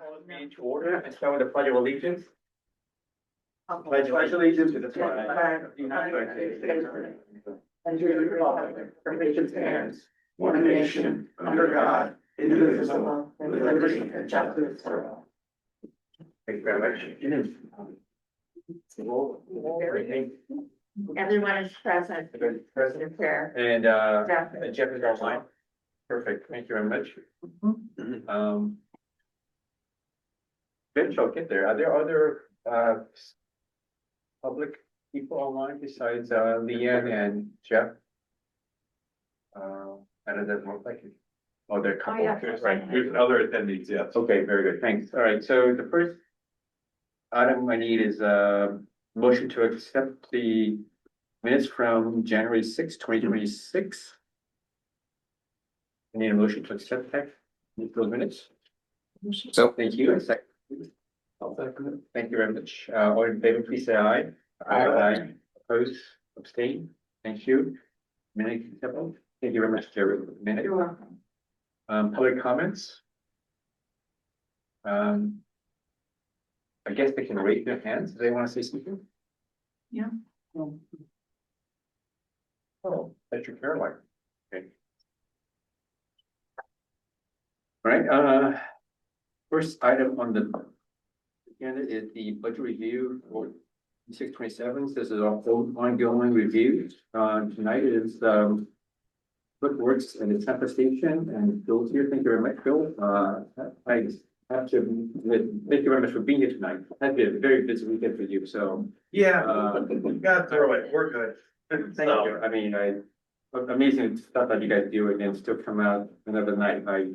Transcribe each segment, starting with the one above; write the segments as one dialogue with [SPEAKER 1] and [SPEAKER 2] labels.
[SPEAKER 1] Call the meeting to order and start with the pledge of allegiance.
[SPEAKER 2] Pledge allegiance to the flag of the United States and to the republic for which it stands, one nation, under God, indivisible, with liberty and justice for all.
[SPEAKER 1] Thank you very much.
[SPEAKER 3] Everyone is present.
[SPEAKER 1] President.
[SPEAKER 3] Fair.
[SPEAKER 1] And
[SPEAKER 3] Definitely.
[SPEAKER 1] Jeff is online. Perfect, thank you very much. Eventually I'll get there. Are there other public people online besides Leanne and Jeff? How does that look like? Oh, there are a couple.
[SPEAKER 3] yeah.
[SPEAKER 1] Right, there's other attendees, yes. Okay, very good, thanks. All right, so the first item I need is motion to accept the minutes from January 6, 2026. I need a motion to accept that, those minutes. So, thank you. A second. I'll second it. Thank you very much. All in favor, please say aye. Aye. Opposed, abstain. Thank you. Minute acceptable. Thank you very much, Jerry. Minute.
[SPEAKER 3] You're welcome.
[SPEAKER 1] Public comments. I guess they can raise their hands if they want to say something.
[SPEAKER 3] Yeah.
[SPEAKER 1] Oh, that's your Caroline. Okay. All right, first item on the agenda is the budget review for 6/27. This is our ongoing review. Tonight is Public Works and the Tampa Station, and Bill's here. Thank you very much, Bill. I have to thank you very much for being here tonight. It has been a very busy weekend for you, so.
[SPEAKER 2] Yeah,
[SPEAKER 1] Got
[SPEAKER 2] through it, we're good.
[SPEAKER 1] Thank you. I mean, amazing stuff that you guys do and still come out another night. I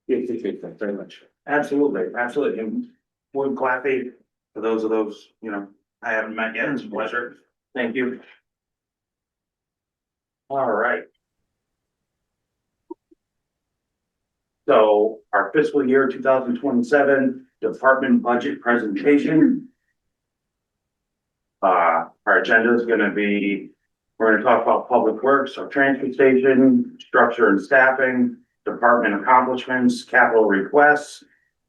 [SPEAKER 1] appreciate that very much.
[SPEAKER 2] Absolutely, absolutely. And we're Claffy, for those I haven't met yet, it's a pleasure. Thank you. All right. So our fiscal year 2027 department budget presentation. Our agenda is going to be, we're going to talk about public works, our transfer station, structure and staffing, department accomplishments, capital requests,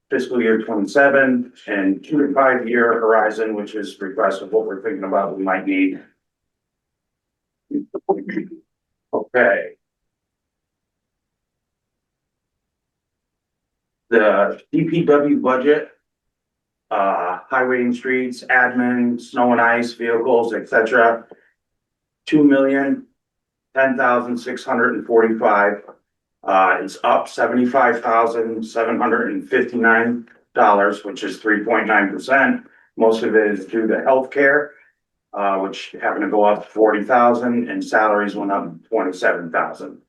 [SPEAKER 2] fiscal year 27, and 2 to 5 year horizon, which is requests of what we're thinking about we might need. Okay. The DPW budget, highway and streets, admin, snow and ice, vehicles, etc. $2,010,645. It's up $75,759, which is 3.9%. Most of it is due to healthcare, which happened to go up 40,000, and salaries went up 27,000.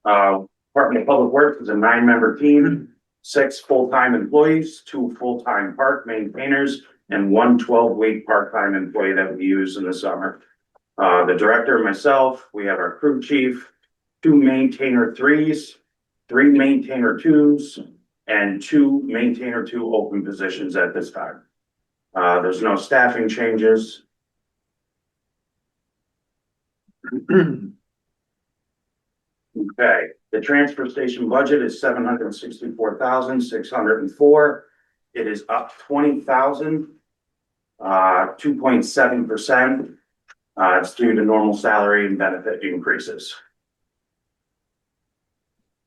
[SPEAKER 2] Department of Public Works is a 9-member team, 6 full-time employees, 2 full-time park maintainers, and 1 12-week part-time employee that we use in the summer. The director and myself, we have our crew chief, 2 maintainer 3s, 3 maintainer 2s, and 2 maintainer 2 open positions at this time. There's no staffing changes. Okay, the transfer station budget is $764,604. It is up 20,000, 2.7%. It's due to normal salary and benefit increases.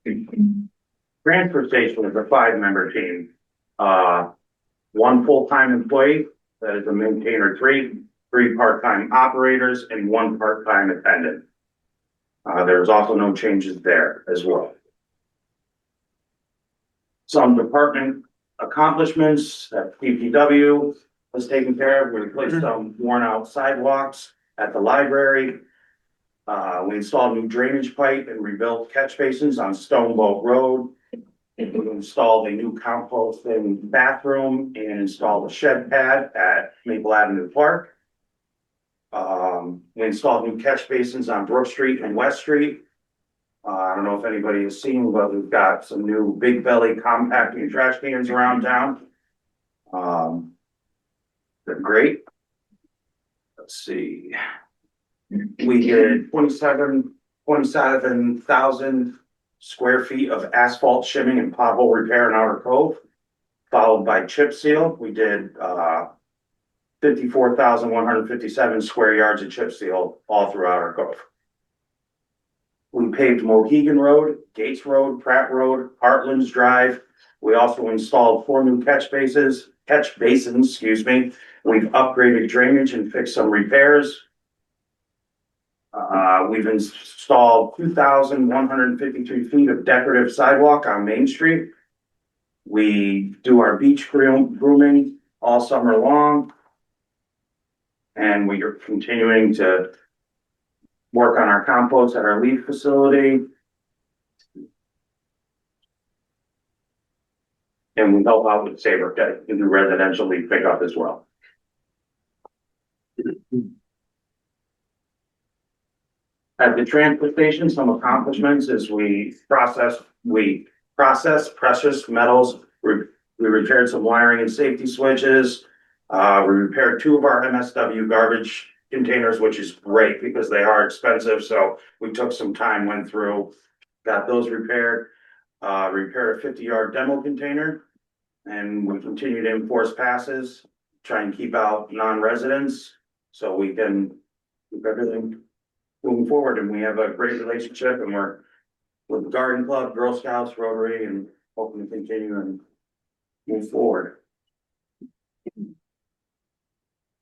[SPEAKER 2] Transfer station is a 5-member team. 1 full-time employee, that is a maintainer 3, 3 part-time operators, and 1 part-time attendant. There's also no changes there as well. Some department accomplishments that DPW was taken care of. We replaced some worn out sidewalks at the library. We installed new drainage pipe and rebuilt catch basins on Stoneboat Road. We installed a new composting bathroom and installed a shed pad at Maple Avenue Park. We installed new catch basins on Brook Street and West Street. I don't know if anybody has seen, but we've got some new big belly compacting trash cans around town. They're great. Let's see. We did 27 27,000 square feet of asphalt shimming and pothole repair in Outer Cove, followed by chip seal. We did 54,157 square yards of chip seal all throughout our cove. We paved Mohegan Road, Gates Road, Pratt Road, Heartlands Drive. We also installed 4 new catch basins, excuse me. We've upgraded drainage and fixed some repairs. We've installed 2,153 feet of decorative sidewalk on Main Street. We do our beach grooming all summer long. And we are continuing to work on our compost at our leaf facility. And we help out with Saybrook and do residential leaf pickup as well. At the transfer station, some accomplishments is we process precious metals. We repaired some wiring and safety switches. We repaired 2 of our MSW garbage containers, which is great because they are expensive. So we took some time, went through, got those repaired. Repaired a 50-yard demo container, and we continue to enforce passes, try and keep out non-residents so we can keep everything moving forward. And we have a great relationship, and we're with the Garden Club, Girl Scouts, Rotary, and hoping to continue and move forward.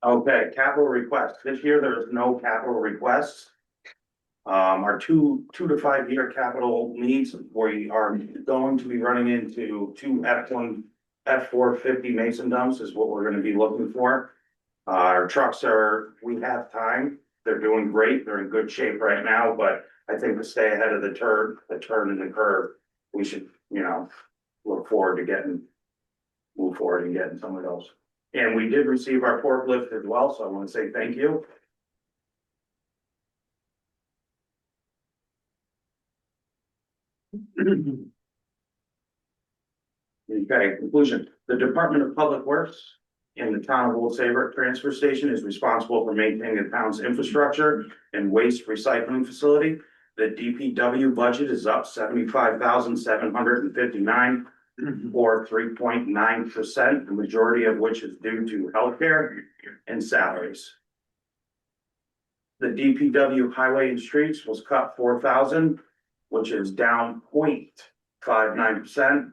[SPEAKER 2] Okay, capital requests. This year there is no capital requests. Our 2 to 5 year capital needs, we are going to be running into 2 F450 mason dumps is what we're going to be looking for. Our trucks we have time. They're doing great. They're in good shape right now, but I think to stay ahead of the turn in the curve, we should, look forward to move forward and getting some of those. And we did receive our forklift as well, so I want to say thank you. Okay, conclusion. The Department of Public Works in the town of Old Saybrook Transfer Station is responsible for maintaining the town's infrastructure and waste recycling facility. The DPW budget is up 75,759 or 3.9%, the majority of which is due to healthcare and salaries. The DPW highway and streets was cut 4,000, which is down 0.59%.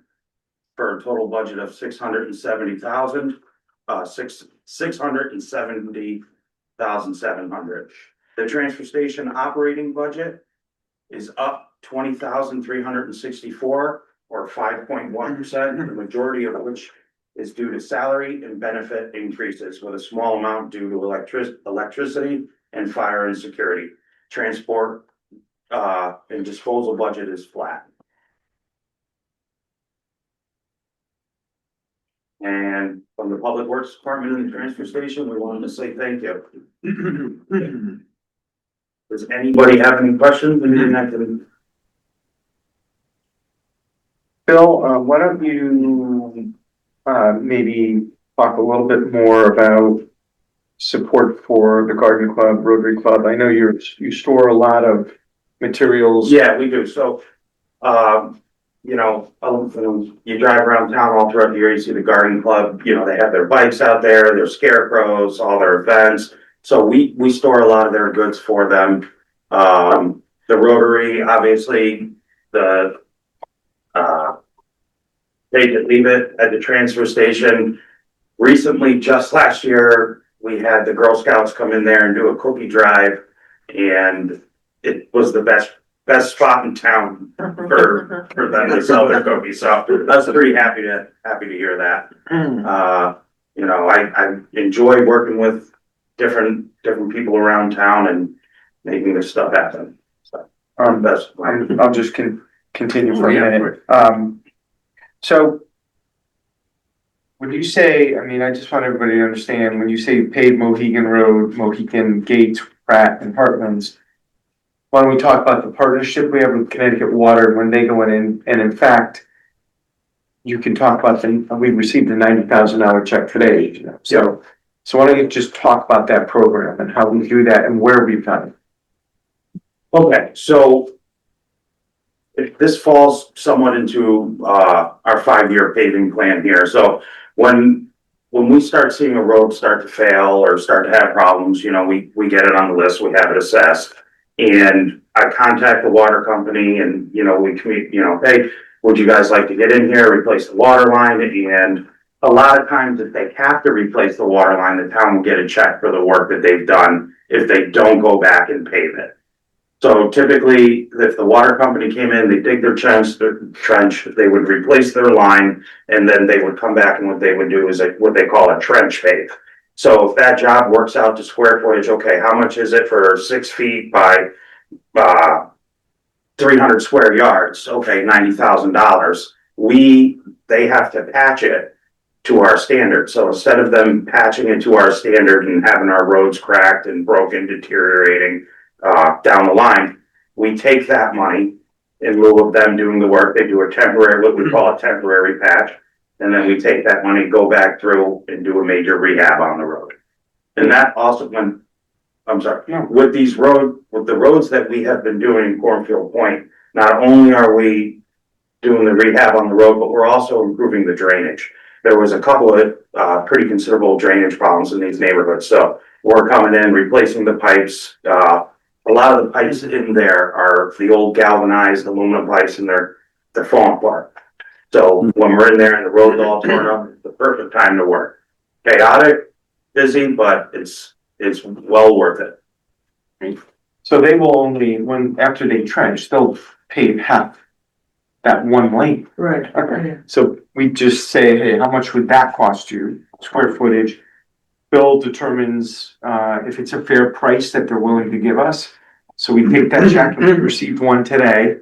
[SPEAKER 2] For a total budget of 670,700. The transfer station operating budget is up 20,364 or 5.1%, the majority of which is due to salary and benefit increases, with a small amount due to electricity and fire and security. Transport and disposal budget is flat. And from the Public Works Department and the transfer station, we wanted to say thank you. Does anybody have any questions?
[SPEAKER 4] Bill, why don't you maybe talk a little bit more about support for the Garden Club, Rotary Club? I know you store a lot of materials.
[SPEAKER 2] Yeah, we do. So, you drive around town all throughout the year, you see the Garden Club, they have their bikes out there, their scarecrows, all their events. So we store a lot of their goods for them. The Rotary, obviously, take it, leave it at the transfer station. Recently, just last year, we had the Girl Scouts come in there and do a cookie drive, and it was the best spot in town for them to sell their cookies. So I was pretty happy to hear that. I enjoy working with different people around town and making this stuff happen. So
[SPEAKER 4] I'll just continue for a minute. So would you say, I just want everybody to understand, when you say you paved Mohegan Road, Mohegan, Gates, Pratt, and Heartlands, why don't we talk about the partnership we have with Connecticut Water when they go in, and in fact, you can talk about we received a $90,000 check today. So why don't you just talk about that program and how we do that and where we've done it?
[SPEAKER 2] Okay, so if this falls somewhat into, our 5-year paving plan here, so when we start seeing a road start to fail or start to have problems, you know, we get it on the list, we have it assessed. And I contact the water company and, you know, we commute, you know, hey, would you guys like to get in here, replace the water line? And a lot of times if they have to replace the water line, the town will get a check for the work that they've done if they don't go back and pave it. So typically, if the water company came in, they dig their trench, they would replace their line, and then they would come back and what they would do is what they call a trench pave. So if that job works out to square footage, okay, how much is it for 6 feet by, 300 square yards? Okay, $90,000. They have to patch it to our standard. So instead of them patching it to our standard and having our roads cracked and broken, deteriorating, down the line, we take that money in lieu of them doing the work. They do a temporary, what we call a temporary patch. And then we take that money, go back through and do a major rehab on the road. And that also, I'm sorry, with the roads that we have been doing in Cornfield Point, not only are we doing the rehab on the road, but we're also improving the drainage. There was a couple of, pretty considerable drainage problems in these neighborhoods. So we're coming in, replacing the pipes, a lot of the pipes in there are the old galvanized aluminum pipes and they're falling apart. So when we're in there and the road's all torn up, it's the perfect time to work. Chaotic, busy, but it's well worth it.
[SPEAKER 4] So they will only, after they trench, they'll pave half that one lane.
[SPEAKER 5] Right.
[SPEAKER 4] Okay, so we just say, hey, how much would that cost you, square footage? Bill determines, if it's a fair price that they're willing to give us. So we take that check, and we received one today.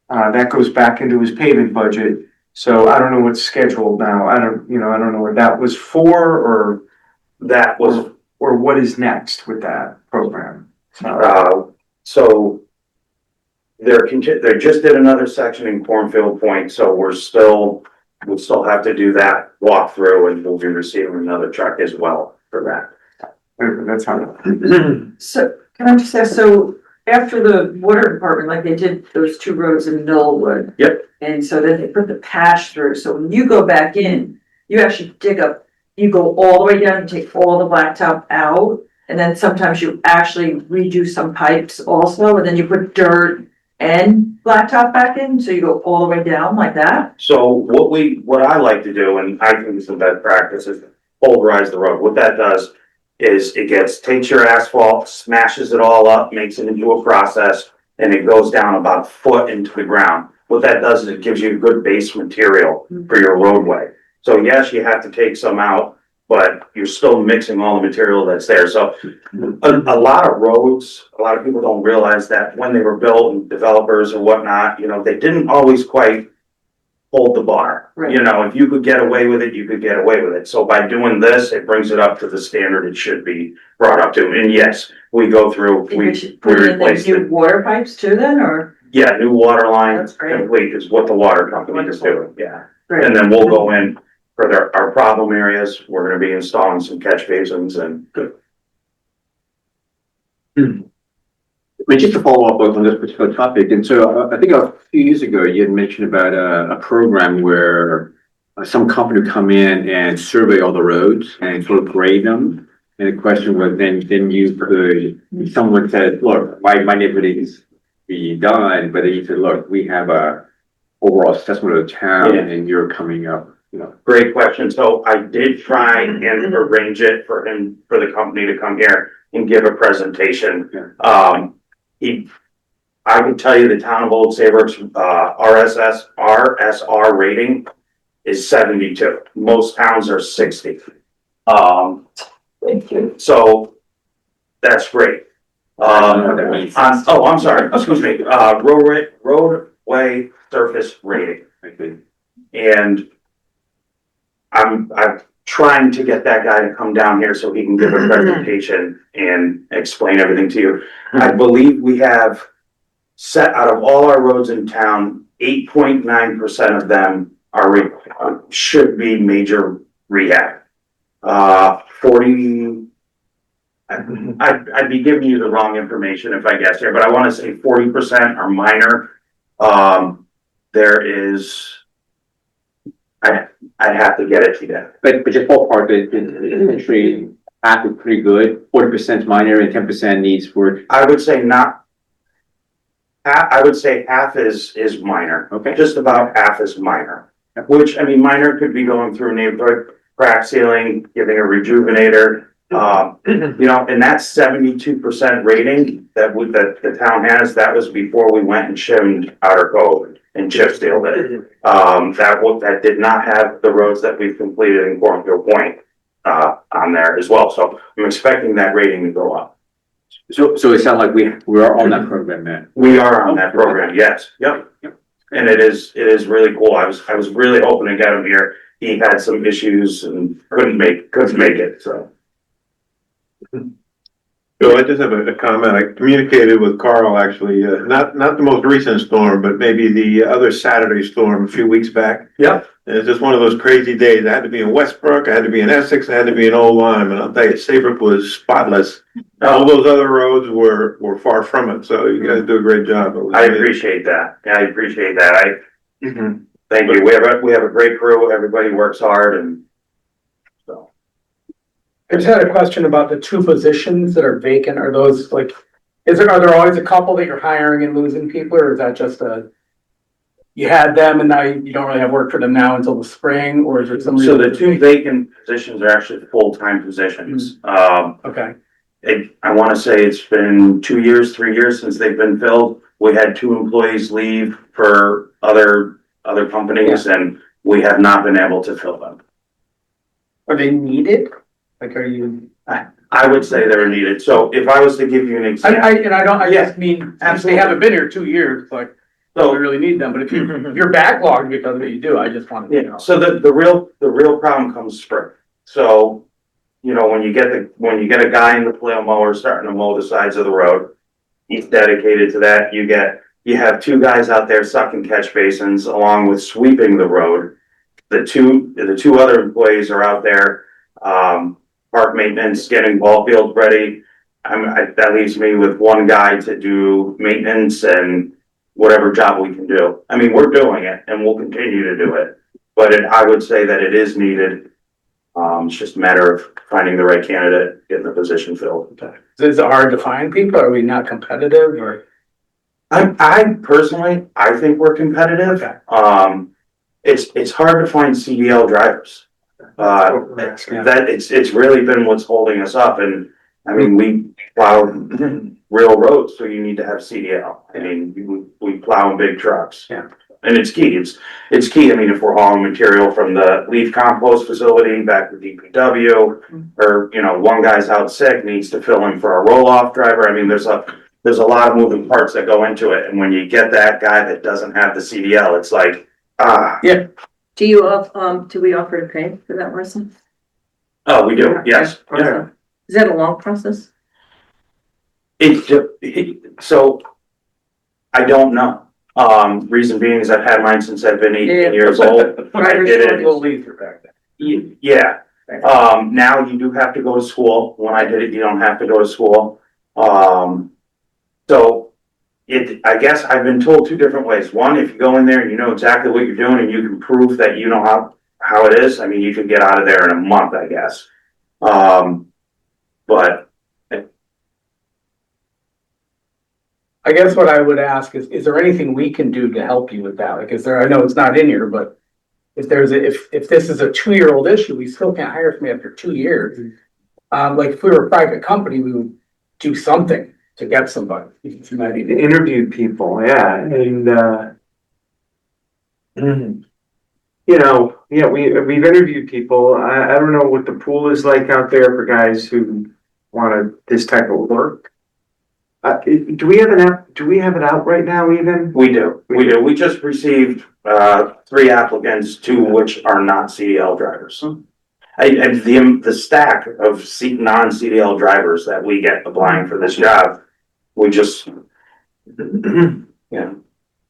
[SPEAKER 4] That goes back into his paving budget. So I don't know what's scheduled now. I don't know what that was for or
[SPEAKER 2] That was,
[SPEAKER 4] or what is next with that program.
[SPEAKER 2] so they just did another section in Cornfield Point, so we'll still have to do that walkthrough and we'll be receiving another check as well for that.
[SPEAKER 4] That's how.
[SPEAKER 5] So can I just ask, so after the water department, like they did those 2 roads in Millwood.
[SPEAKER 2] Yep.
[SPEAKER 5] And so then they put the patch through. So when you go back in, you actually dig up, you go all the way down and take all the blacktop out. And then sometimes you actually redo some pipes also, and then you put dirt and blacktop back in. So you go all the way down like that.
[SPEAKER 2] So what I like to do, and I think it's the best practice, is pulverize the road. What that does is takes your asphalt, smashes it all up, makes it into a process, and it goes down about a foot into the ground. What that does is it gives you a good base material for your roadway. So yes, you have to take some out, but you're still mixing all the material that's there. So a lot of roads, a lot of people don't realize that when they were built and developers or whatnot, you know, they didn't always quite hold the bar.
[SPEAKER 5] Right.
[SPEAKER 2] You know, if you could get away with it, you could get away with it. So by doing this, it brings it up to the standard it should be brought up to. And yes, we go through,
[SPEAKER 5] You
[SPEAKER 2] we
[SPEAKER 5] should put in the
[SPEAKER 2] replace
[SPEAKER 5] new
[SPEAKER 2] it.
[SPEAKER 5] water pipes too then, or?
[SPEAKER 2] Yeah, new water line
[SPEAKER 5] That's great.
[SPEAKER 2] complete is what the water company is doing, yeah.
[SPEAKER 5] Great.
[SPEAKER 2] And then we'll go in for our problem areas. We're gonna be installing some catch basins and
[SPEAKER 1] I mean, just to follow up on this particular topic, and so I think a few years ago, you had mentioned about a program where some company would come in and survey all the roads and sort of grade them. And the question was then you could, someone said, look, my neighborhood needs to be done, but then you said, look, we have a overall assessment of the town
[SPEAKER 2] Yeah.
[SPEAKER 1] and you're coming up, you know.
[SPEAKER 2] great question. So I did try and arrange it for the company to come here and give a presentation.
[SPEAKER 1] Yeah.
[SPEAKER 2] I can tell you the town of Old Saybrook's, RSR rating is 72. Most towns are 60. So that's great.
[SPEAKER 1] That means-
[SPEAKER 2] I'm sorry, excuse me, roadway surface rating. And I'm trying to get that guy to come down here so he can give a presentation and explain everything to you. I believe we have set out of all our roads in town, 8.9% of them should be major rehab. 40, I'd be giving you the wrong information if I guess here, but I wanna say 40% are minor. There is. I'd have to get it to you.
[SPEAKER 1] But just ballpark, the entry, half is pretty good, 40% minor and 10% needs work.
[SPEAKER 2] I would say not. I would say half is minor.
[SPEAKER 1] Okay.
[SPEAKER 2] Just about half is minor.
[SPEAKER 1] Yep.
[SPEAKER 2] Which, I mean, minor could be going through a neighborhood, crack sealing, giving a rejuvenator. You know, and that 72% rating that the town has, that was before we went and shimmed outer cove and chip sealed it. That did not have the roads that we've completed in Cornfield Point, on there as well. So I'm expecting that rating to go up.
[SPEAKER 1] So it sounds like we are on that program, man.
[SPEAKER 2] We are on that program, yes, yep. And it is really cool. I was really hoping to get him here. He had some issues and couldn't make it, so.
[SPEAKER 6] So I just have a comment. I communicated with Carl, actually, not the most recent storm, but maybe the other Saturday storm a few weeks back.
[SPEAKER 2] Yep.
[SPEAKER 6] And it's just one of those crazy days. I had to be in Westbrook, I had to be in Essex, I had to be in Old Lyme, and I'll tell you, Saybrook was spotless. All those other roads were far from it, so you guys do a great job.
[SPEAKER 2] I appreciate that. Yeah, I appreciate that.
[SPEAKER 6] Mhm.
[SPEAKER 2] Thank you. We have a great crew. Everybody works hard and so.
[SPEAKER 7] I just had a question about the two positions that are vacant. Are those like, are there always a couple that you're hiring and losing people, or is that just you had them and now you don't really have work for them now until the spring, or is there some?
[SPEAKER 2] So the two vacant positions are actually full-time positions.
[SPEAKER 7] Okay,
[SPEAKER 2] I want to say it's been 2 years, 3 years since they've been filled. We had 2 employees leave for other companies and we have not been able to fill them.
[SPEAKER 7] are they needed? Like, are you?
[SPEAKER 2] I would say they're needed. So if I was to give you an example.
[SPEAKER 7] I just mean, since they haven't been here 2 years, like,
[SPEAKER 2] So
[SPEAKER 7] we really need them, but if you're backlogged because of what you do, I just wanted to
[SPEAKER 2] yeah,
[SPEAKER 7] know.
[SPEAKER 2] so the real problem comes spring. So, you know, when you get a guy in the flail mower starting to mow the sides of the road, he's dedicated to that. You have 2 guys out there sucking catch basins along with sweeping the road. The two other employees are out there, park maintenance, getting ball fields ready. That leaves me with 1 guy to do maintenance and whatever job we can do. I mean, we're doing it and we'll continue to do it, but I would say that it is needed. It's just a matter of finding the right candidate, getting the position filled.
[SPEAKER 7] Is it hard to find people? Are we not competitive or?
[SPEAKER 2] I personally, I think we're competitive.
[SPEAKER 7] Okay.
[SPEAKER 2] It's hard to find CDL drivers. It's really been what's holding us up. And I mean, we plow real roads, so you need to have CDL. I mean, we plow in big trucks.
[SPEAKER 7] Yeah.
[SPEAKER 2] And it's key. It's key. I mean, if we're hauling material from the leaf compost facility back to DPW, or, you know, 1 guy's out sick, needs to fill in for a roll-off driver. I mean, there's a lot of moving parts that go into it. And when you get that guy that doesn't have the CDL, it's like,
[SPEAKER 7] Yeah.
[SPEAKER 5] Do we offer to pay for that person?
[SPEAKER 2] oh, we do, yes.
[SPEAKER 5] Yeah. Is that a long process?
[SPEAKER 2] So I don't know. Reason being is I've had mine since I've been 18 years old. I did it.
[SPEAKER 7] back then.
[SPEAKER 2] Yeah. Now you do have to go to school. When I did it, you don't have to go to school. So I guess I've been told 2 different ways. One, if you go in there and you know exactly what you're doing and you can prove that you know how it is, I mean, you can get out of there in a month, I guess. But
[SPEAKER 7] I guess what I would ask is there anything we can do to help you with that? Like, I know it's not in here, but if this is a 2-year-old issue, we still can't hire somebody after 2 years. Like if we were a private company, we would do something to get somebody.
[SPEAKER 4] Interviewed people, yeah, and, you know, yeah, we've interviewed people. I don't know what the pool is like out there for guys who want this type of work. Do we have it out right now even?
[SPEAKER 2] we do. We just received 3 applicants, 2 which are not CDL drivers. And the stack of non-CDL drivers that we get applying for this job, we just, yeah.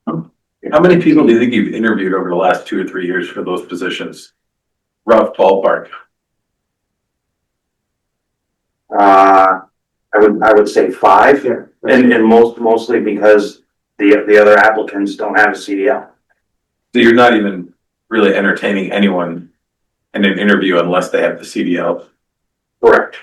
[SPEAKER 8] How many people do you think you've interviewed over the last 2 or 3 years for those positions? Rough ballpark.
[SPEAKER 2] I would say 5.
[SPEAKER 4] Yeah.
[SPEAKER 2] And mostly because the other applicants don't have a CDL.
[SPEAKER 8] So you're not even really entertaining anyone in an interview unless they have the CDL.
[SPEAKER 2] Correct.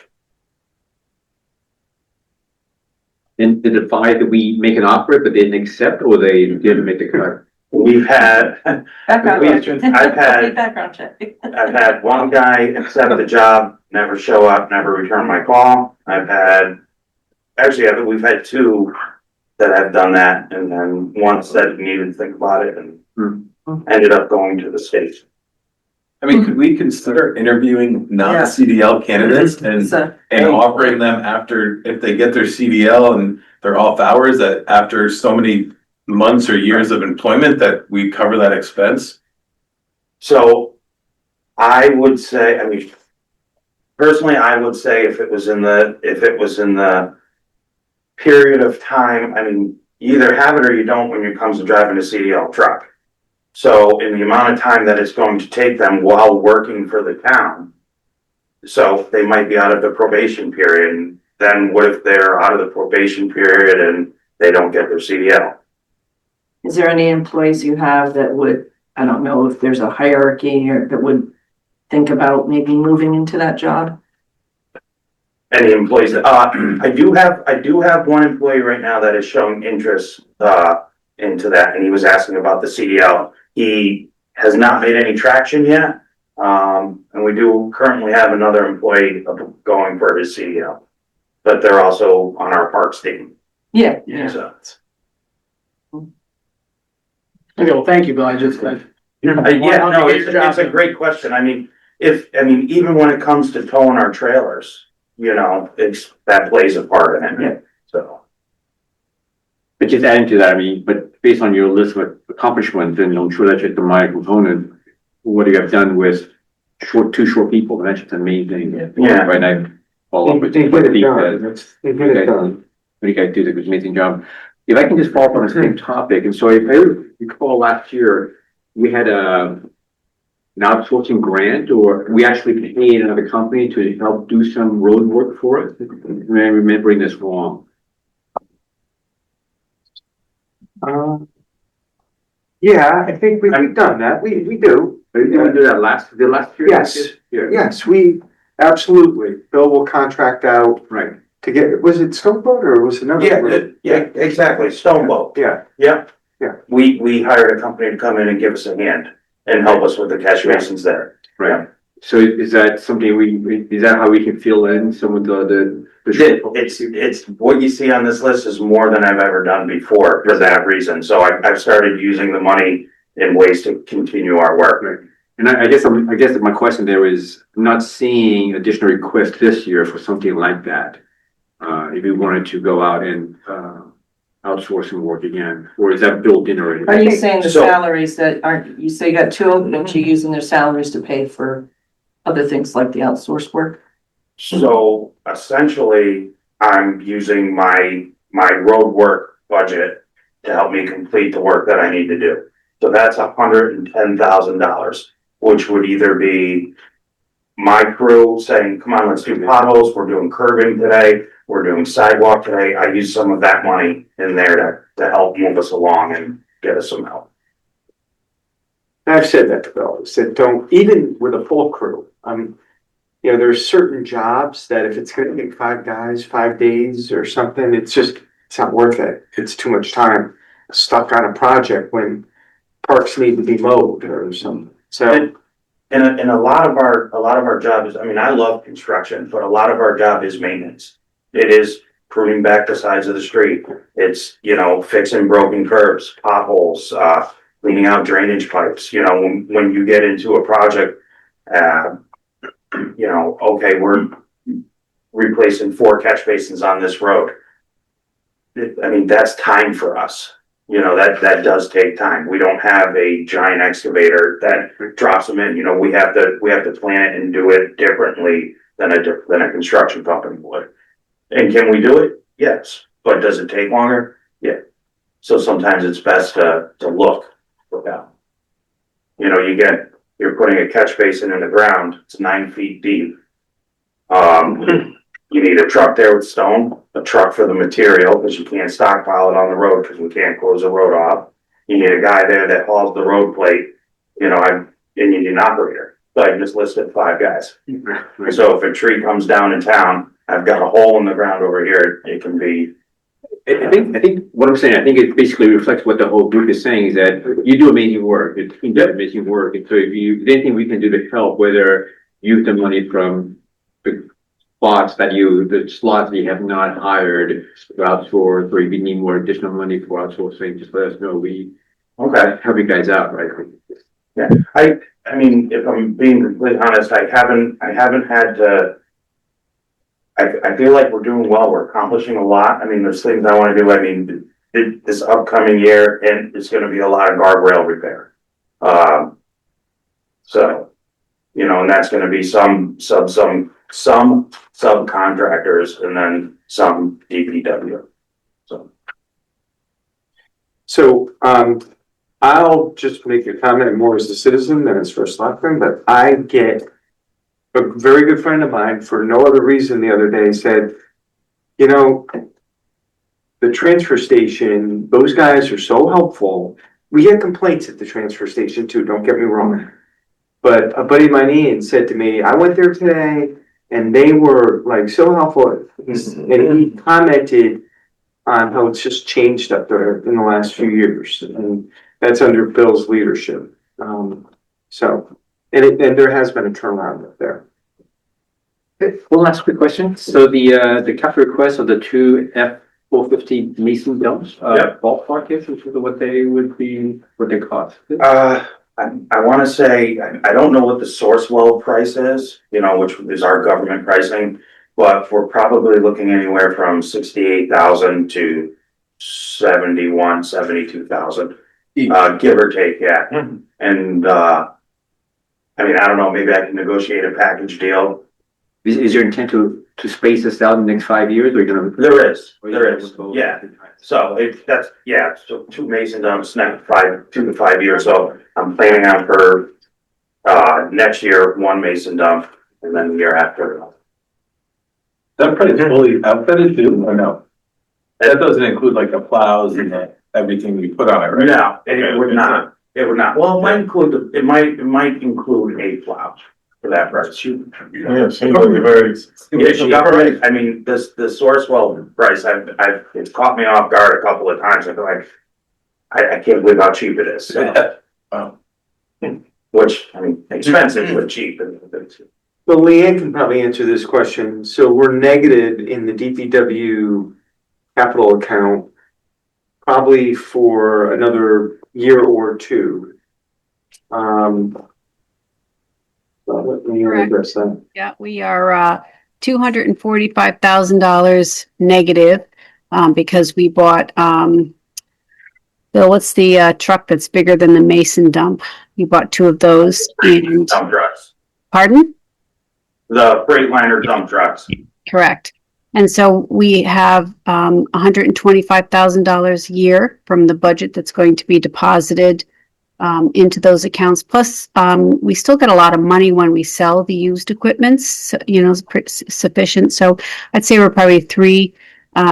[SPEAKER 1] And did the 5 that we make an offer but they didn't accept, or they didn't make the cut?
[SPEAKER 2] We've had,
[SPEAKER 5] Background check.
[SPEAKER 2] I've had,
[SPEAKER 5] Background check.
[SPEAKER 2] I've had one guy accept the job, never show up, never return my call. We've had 2 that have done that, and then one said he needed to think about it and ended up going to the state.
[SPEAKER 8] I mean, could we consider interviewing
[SPEAKER 5] Yeah.
[SPEAKER 8] non-CDL candidates and
[SPEAKER 5] So,
[SPEAKER 8] offering them after, if they get their CDL and they're off hours, that after so many months or years of employment that we cover that expense?
[SPEAKER 2] So I would say, I mean, personally, I would say if it was in the period of time, I mean, you either have it or you don't when it comes to driving a CDL truck. So in the amount of time that it's going to take them while working for the town, so they might be out of the probation period, and then what if they're out of the probation period and they don't get their CDL?
[SPEAKER 5] is there any employees you have that would, I don't know if there's a hierarchy or that would think about maybe moving into that job?
[SPEAKER 2] Any employees, I do have one employee right now that is showing interest, into that, and he was asking about the CDL. He has not made any traction yet. And we do currently have another employee going for his CDL, but they're also on our parks team.
[SPEAKER 5] Yeah.
[SPEAKER 2] So,
[SPEAKER 7] Okay, well, thank you, Bill.
[SPEAKER 2] it's a great question. I mean, even when it comes to towing our trailers, that plays a part in it.
[SPEAKER 5] Yeah.
[SPEAKER 2] So.
[SPEAKER 1] But just adding to that, I mean, but based on your list of accomplishments, and I'm sure that's just the minor component, what you have done with two short people, that's just amazing.
[SPEAKER 2] Yeah.
[SPEAKER 1] Right, I follow up with.
[SPEAKER 4] They get it done. They get it done.
[SPEAKER 1] What you guys do an amazing job. If I can just follow up on the same topic, and so if I recall last year, we had an outsourcing grant, or we actually paid another company to help do some road work for us. Am I remembering this wrong?
[SPEAKER 4] Yeah, I think we've done that. We do.
[SPEAKER 1] Did we do that last year?
[SPEAKER 4] Yes.
[SPEAKER 1] Yeah.
[SPEAKER 4] Yes, we absolutely. Bill will contract out
[SPEAKER 1] Right.
[SPEAKER 4] to get, was it Stoneboat or was it another?
[SPEAKER 2] Yeah, exactly. Stoneboat.
[SPEAKER 4] Yeah.
[SPEAKER 2] Yep.
[SPEAKER 4] Yeah.
[SPEAKER 2] We hired a company to come in and give us a hand and help us with the catch basins there.
[SPEAKER 1] Right. So is that something is that how we can fill in some of the
[SPEAKER 2] It's what you see on this list is more than I've ever done before for that reason. So I've started using the money in ways to continue our work.
[SPEAKER 1] Right. And I guess that my question there is not seeing additional requests this year for something like that. If we wanted to go out and outsource some work again, or is that built in already?
[SPEAKER 5] Are you saying the
[SPEAKER 2] So-
[SPEAKER 5] salaries that aren't, you say you got 2 openings, you're using their salaries to pay for other things like the outsourced work?
[SPEAKER 2] So essentially, I'm using my road work budget to help me complete the work that I need to do. So that's $110,000, which would either be my crew saying, come on, let's do potholes, we're doing curbing today, we're doing sidewalk today. I use some of that money in there to help move us along and get us some help.
[SPEAKER 4] I've said that to Bill, I said, don't, even with a full crew, there's certain jobs that if it's gonna take 5 guys, 5 days or something, it's not worth it. It's too much time stuck on a project when parks need to be mowed or something. So,
[SPEAKER 2] And a lot of our job is, I love construction, but a lot of our job is maintenance. It is pruning back the sides of the street. It's, fixing broken curbs, potholes, cleaning out drainage pipes. When you get into a project, okay, we're replacing 4 catch basins on this road. That's time for us. That does take time. We don't have a giant excavator that drops them in. We have to plan it and do it differently than a construction company would. And can we do it? Yes. But does it take longer? Yeah. So sometimes it's best to look out. You're putting a catch basin in the ground. It's 9 feet deep. you need a truck there with stone, a truck for the material, because you can't stockpile it on the road, because we can't close the road off. You need a guy there that hauls the road plate, and you need an operator. So I just listed 5 guys. So if a tree comes down in town, I've got a hole in the ground over here, it can be.
[SPEAKER 1] I think what I'm saying, I think it basically reflects what the whole group is saying, is that you do amazing work, it's amazing work, and so if anything we can do to help, whether you use the money from the slots that you have not hired to outsource, or if you need more additional money for outsourcing, just let us know, we help you guys out, right?
[SPEAKER 2] Yeah, I mean, if I'm being completely honest, I haven't had to. I feel like we're doing well. We're accomplishing a lot. I mean, there's things I want to do. I mean, this upcoming year, and it's going to be a lot of guardrail repair. So, and that's going to be some subcontractors, and then some DPW.
[SPEAKER 4] So, I'll just make a comment more as a citizen than as first selectman, but I get a very good friend of mine, for no other reason, the other day said, the transfer station, those guys are so helpful. We get complaints at the transfer station too, don't get me wrong. But a buddy of mine, Ian, said to me, I went there today and they were like so helpful. And he commented on how it's just changed up there in the last few years. And that's under Bill's leadership. And there has been a turnaround up there.
[SPEAKER 1] Okay, one last quick question. So the capital request of the 2 F-450 Mason dumps, ballpark is what they cost.
[SPEAKER 2] I want to say, I don't know what the source well price is, which is our government pricing, but we're probably looking anywhere from 68,000 to 72,000, give or take, yeah.
[SPEAKER 1] Mm-hmm.
[SPEAKER 2] And, I mean, I don't know, maybe I can negotiate a package deal.
[SPEAKER 1] Is your intent to space this out in the next 5 years, or you're gonna?
[SPEAKER 2] There is, yeah. So so 2 mason dumps next 2 to 5 years. So I'm planning on for next year 1 mason dump, and then the year after.
[SPEAKER 8] That probably fully outfitted too, or no? That doesn't include like the plows and everything we put on it, right?
[SPEAKER 2] No, it would not. It would not. Well, it might include a plow for that price.
[SPEAKER 8] Yeah, seems like a very.
[SPEAKER 2] Yeah, government, I mean, the source well price, it's caught me off guard a couple of times. I feel like, I can't believe how cheap it is. So.
[SPEAKER 8] Wow.
[SPEAKER 2] Which, I mean, expensive but cheap.
[SPEAKER 4] Well, Leanne can probably answer this question. So we're negative in the DPW capital account probably for another year or 2. Let me address that.
[SPEAKER 9] Yeah, we are $245,000 negative because we bought Bill, what's the truck that's bigger than the Mason dump? You bought 2 of those. And
[SPEAKER 2] dump trucks.
[SPEAKER 9] Pardon?
[SPEAKER 2] The Freightliner dump trucks.
[SPEAKER 9] Correct. And so we have $125,000 a year from the budget that's going to be deposited into those accounts. Plus, we still get a lot of money when we sell the used equipment, sufficient. So I'd say we're probably 3,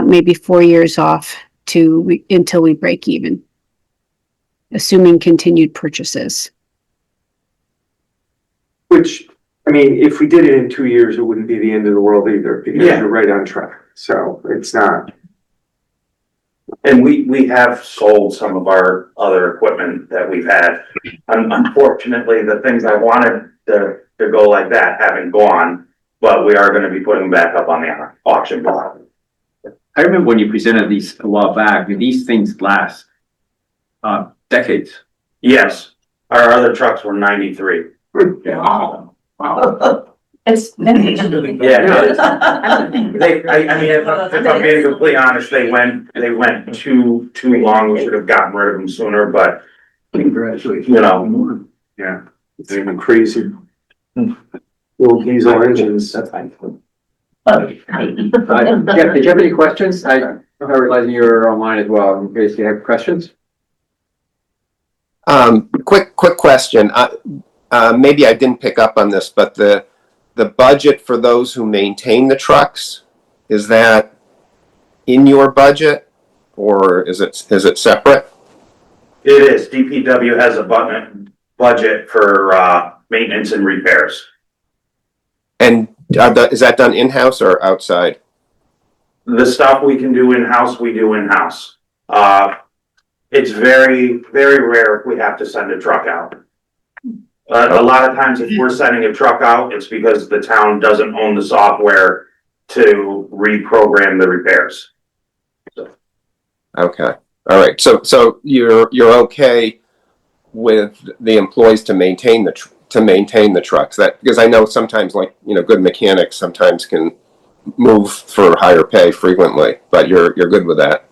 [SPEAKER 9] maybe 4 years off until we break even, assuming continued purchases.
[SPEAKER 4] Which, I mean, if we did it in 2 years, it wouldn't be the end of the world either, because you're right on track. So it's not.
[SPEAKER 2] And we have sold some of our other equipment that we've had. Unfortunately, the things I wanted to go like that haven't gone, but we are going to be putting them back up on the auction block.
[SPEAKER 1] I remember when you presented these a while back, these things last decades.
[SPEAKER 2] Yes, our other trucks were 93.
[SPEAKER 1] Wow.
[SPEAKER 3] It's.
[SPEAKER 2] Yeah. I mean, if I'm being completely honest, they went too long. We should have gotten rid of them sooner, but
[SPEAKER 4] Congratulations. Yeah, they've been crazy. Little diesel engines.
[SPEAKER 1] That's fine. Jeff, did you have any questions? I'm realizing you're online as well, in case you have questions.
[SPEAKER 10] Quick question. Maybe I didn't pick up on this, but the budget for those who maintain the trucks, is that in your budget or is it separate?
[SPEAKER 2] It is. DPW has a budget for, maintenance and repairs.
[SPEAKER 10] And is that done in-house or outside?
[SPEAKER 2] The stuff we can do in-house, we do in-house. It's very, very rare if we have to send a truck out. A lot of times if we're sending a truck out, it's because the town doesn't own the software to reprogram the repairs.
[SPEAKER 10] Okay, all right. So you're okay with the employees to maintain the trucks? That, because I know sometimes, like, good mechanics sometimes can move for higher pay frequently, but you're good with that.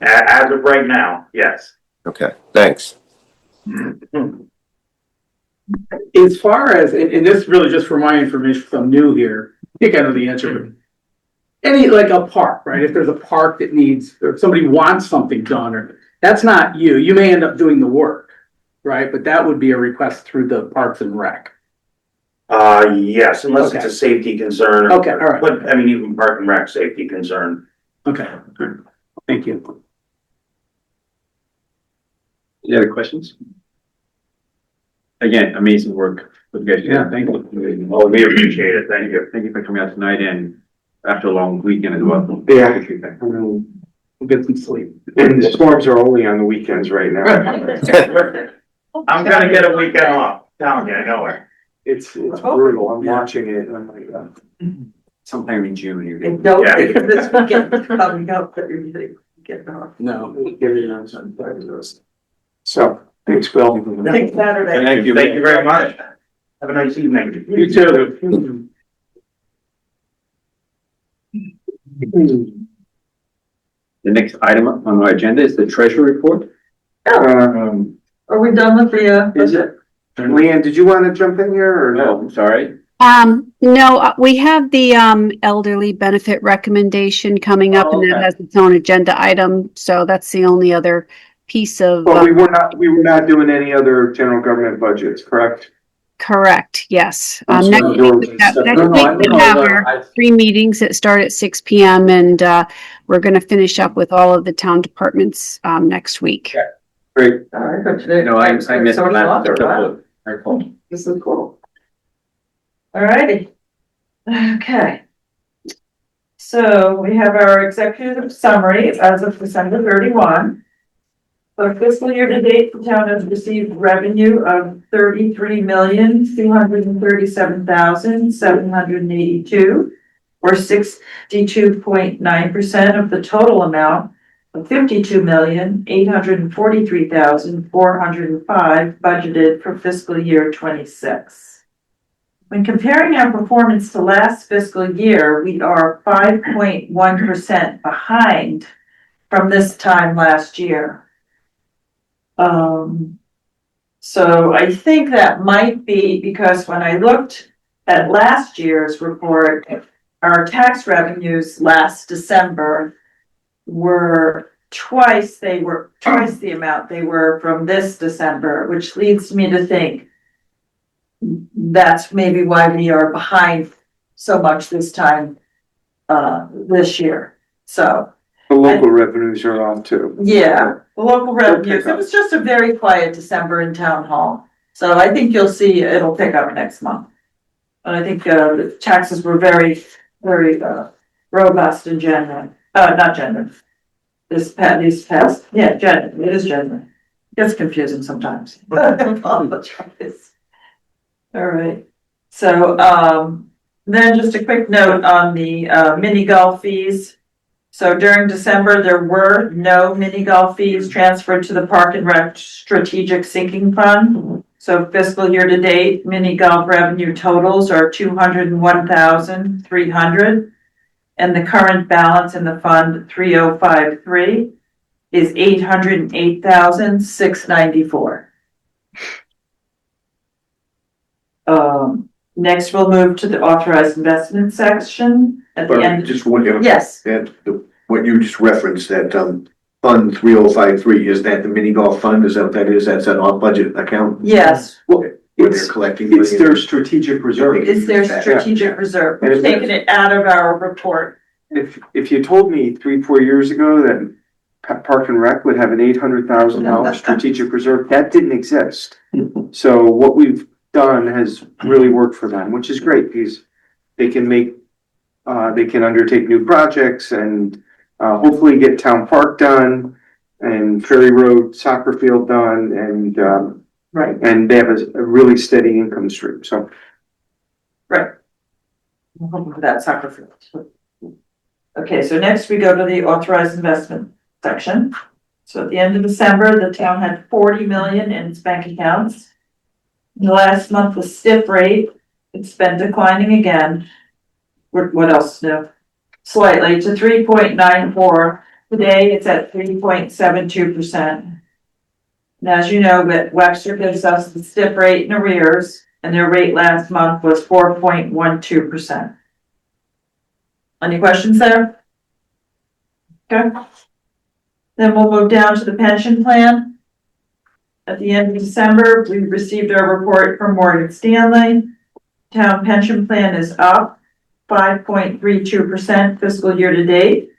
[SPEAKER 2] As of right now, yes.
[SPEAKER 10] Okay, thanks.
[SPEAKER 7] As far as, and this is really just for my information, because I'm new here, I think I know the answer, but any, like a park, right? If there's a park that needs, or if somebody wants something done, or that's not you. You may end up doing the work, right? But that would be a request through the Parks and Rec.
[SPEAKER 2] Yes, unless it's a safety concern.
[SPEAKER 7] Okay, all right.
[SPEAKER 2] But, I mean, even Park and Rec safety concern.
[SPEAKER 7] Okay, thank you.
[SPEAKER 1] Any other questions? Again, amazing work.
[SPEAKER 7] Yeah, thank you.
[SPEAKER 2] Oh, we appreciate it. Thank you.
[SPEAKER 1] Thank you for coming out tonight and after a long weekend as well.
[SPEAKER 4] Yeah.
[SPEAKER 7] We'll get some sleep.
[SPEAKER 4] And the storms are only on the weekends right now.
[SPEAKER 2] I'm gonna get a weekend off. Telling you, I know it.
[SPEAKER 4] It's brutal. I'm watching it and I'm like,
[SPEAKER 1] Sometime in June, you're getting.
[SPEAKER 5] No,
[SPEAKER 2] Yeah.
[SPEAKER 5] because this weekend coming up, that you're getting off.
[SPEAKER 7] No.
[SPEAKER 4] so, thanks, Bill.
[SPEAKER 5] Next Saturday.
[SPEAKER 2] Thank you very much. Have a nice evening.
[SPEAKER 7] You too.
[SPEAKER 1] The next item on our agenda is the treasury report.
[SPEAKER 5] Are we done with the,
[SPEAKER 1] Is it?
[SPEAKER 4] Leanne, did you want to jump in here or
[SPEAKER 1] No, I'm sorry.
[SPEAKER 9] No, we have the elderly benefit recommendation coming up,
[SPEAKER 1] Oh,
[SPEAKER 9] and that
[SPEAKER 1] okay.
[SPEAKER 9] has its own agenda item. So that's the only other piece of.
[SPEAKER 4] But we were not doing any other general government budgets, correct?
[SPEAKER 9] Correct, yes.
[SPEAKER 4] I'm
[SPEAKER 9] Next
[SPEAKER 4] sorry,
[SPEAKER 9] week
[SPEAKER 4] George.
[SPEAKER 9] we have,
[SPEAKER 7] No,
[SPEAKER 9] next
[SPEAKER 7] no,
[SPEAKER 9] week
[SPEAKER 7] I
[SPEAKER 9] we
[SPEAKER 7] know,
[SPEAKER 9] have
[SPEAKER 7] but
[SPEAKER 9] our 3 meetings that start at 6 PM, and we're gonna finish up with all of the town departments next week.
[SPEAKER 4] Great.
[SPEAKER 5] all right, but today.
[SPEAKER 1] No, I missed
[SPEAKER 5] Social
[SPEAKER 1] last.
[SPEAKER 5] officer, wow.
[SPEAKER 1] My fault.
[SPEAKER 5] This is cool. All righty. Okay. So we have our executive summary as of December 31. So fiscal year to date, the town has received revenue of 33,237,782, or 62.9% of the total amount of 52,843,405 budgeted for fiscal year 26. When comparing our performance to last fiscal year, we are 5.1% behind from this time last year. So I think that might be because when I looked at last year's report, our tax revenues last December were twice the amount they were from this December, which leads me to think that's maybe why we are behind so much this time, this year. So,
[SPEAKER 4] The local revenues are on too.
[SPEAKER 5] yeah, the local revenues,
[SPEAKER 4] pick up.
[SPEAKER 5] it was just a very quiet December in town hall. So I think you'll see it'll pick up next month. And I think, the taxes were very, very, robust in January, not January. These past, yeah, January, it is January. Gets confusing sometimes. Apologize. All right, so, then just a quick note on the, mini golf fees. So during December, there were no mini golf fees transferred to the Park and Rec Strategic Sinking Fund. So fiscal year to date, mini golf revenue totals are $201,300. And the current balance in the fund, 3053, is $808,694. Next, we'll move to the authorized investment section at the end.
[SPEAKER 11] Just one,
[SPEAKER 5] Yes,
[SPEAKER 11] what you just referenced, that, fund 3053, is that the mini golf fund? Is that what that is? That's an off-budget account
[SPEAKER 5] yes,
[SPEAKER 11] where
[SPEAKER 4] It's,
[SPEAKER 11] they're collecting?
[SPEAKER 4] it's their strategic reserve.
[SPEAKER 5] it's their strategic reserve. We've taken it out of our report
[SPEAKER 4] if you told me 3, 4 years ago that Park and Rec would have an $800,000 strategic reserve, that didn't exist. So what we've done has really worked for them, which is great because they can undertake new projects and hopefully get Town Park done and Ferry Road soccer field done and
[SPEAKER 5] Right,
[SPEAKER 4] and they have a really steady income stream, so.
[SPEAKER 5] right. I'm hoping for that soccer field. Okay, so next we go to the authorized investment section. So at the end of December, the town had 40 million in its bank accounts. The last month was stiff rate. It's been declining again. What else new? Slightly to 3.94. Today it's at 3.72%. And as you know, that Webster gives us the stiff rate in arrears, and their rate last month was 4.12%. Any questions there? Okay. Then we'll move down to the pension plan. At the end of December, we received our report from Morgan Stanley. Town pension plan is up 5.32% fiscal year to date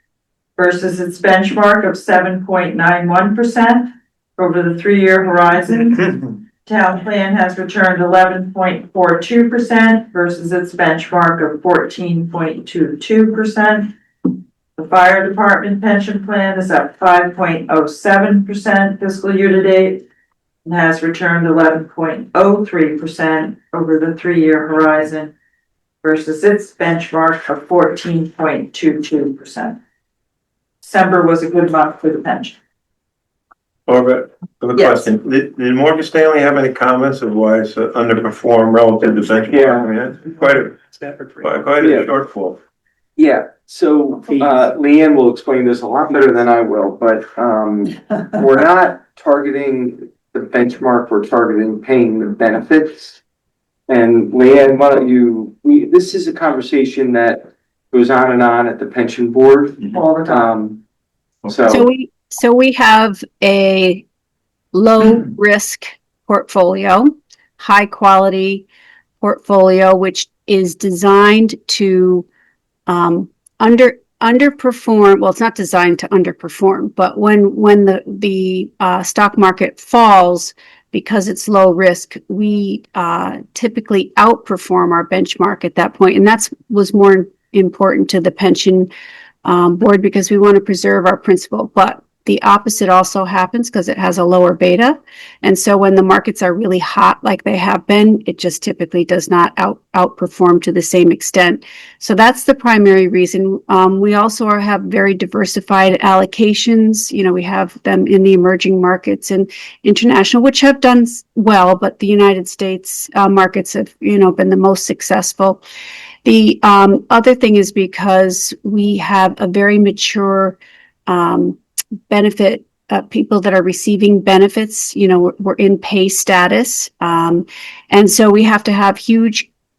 [SPEAKER 5] versus its benchmark of 7.91% over the 3-year horizon. Town plan has returned 11.42% versus its benchmark of 14.22%. The fire department pension plan is up 5.07% fiscal year to date and has returned 11.03% over the 3-year horizon versus its benchmark of 14.22%. December was a good month for the pension.
[SPEAKER 6] Barbara, for the
[SPEAKER 5] Yes.
[SPEAKER 6] question, did Morgan Stanley have any comments of why it's underperformed relative to benchmark?
[SPEAKER 4] Yeah.
[SPEAKER 6] I mean, that's quite a shortfall.
[SPEAKER 4] Yeah, so Leanne will explain this a lot better than I will, but we're not targeting the benchmark, we're targeting paying the benefits. And Leanne, why don't this is a conversation that goes on and on at the pension board.
[SPEAKER 5] All the time.
[SPEAKER 9] So we have a low risk portfolio, high quality portfolio, which is designed to underperform. Well, it's not designed to underperform, but when the stock market falls, because it's low risk, we typically outperform our benchmark at that point, and was more important to the pension board because we want to preserve our principal. But the opposite also happens because it has a lower beta, and so when the markets are really hot like they have been, it just typically does not outperform to the same extent. So that's the primary reason. We also have very diversified allocations. You know, we have them in the emerging markets and international, which have done well, but the United States markets have, been the most successful. The other thing is because we have a very mature benefit, people that are receiving benefits, we're in pay status. And so we have to have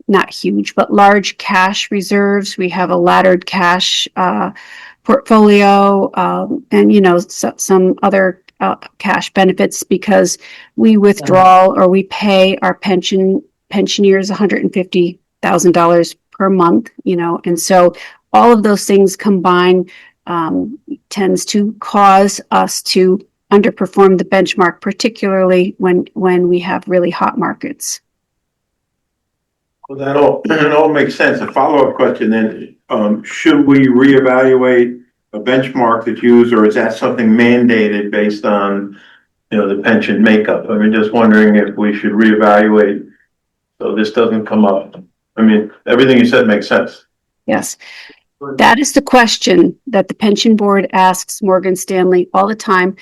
[SPEAKER 9] not huge, but large cash reserves. We have a laddered cash portfolio, and, some other cash benefits because we withdraw or we pay our pensioners $150,000 per month, and so all of those things combined tends to cause us to underperform the benchmark, particularly when we have really hot markets.
[SPEAKER 6] Well, that all makes sense. A follow-up question then, should we reevaluate a benchmark that's used, or is that something mandated based on, the pension makeup? I mean, just wondering if we should reevaluate so this doesn't come up. I mean, everything you said makes sense.
[SPEAKER 9] Yes. That is the question that the pension board asks Morgan Stanley all the time.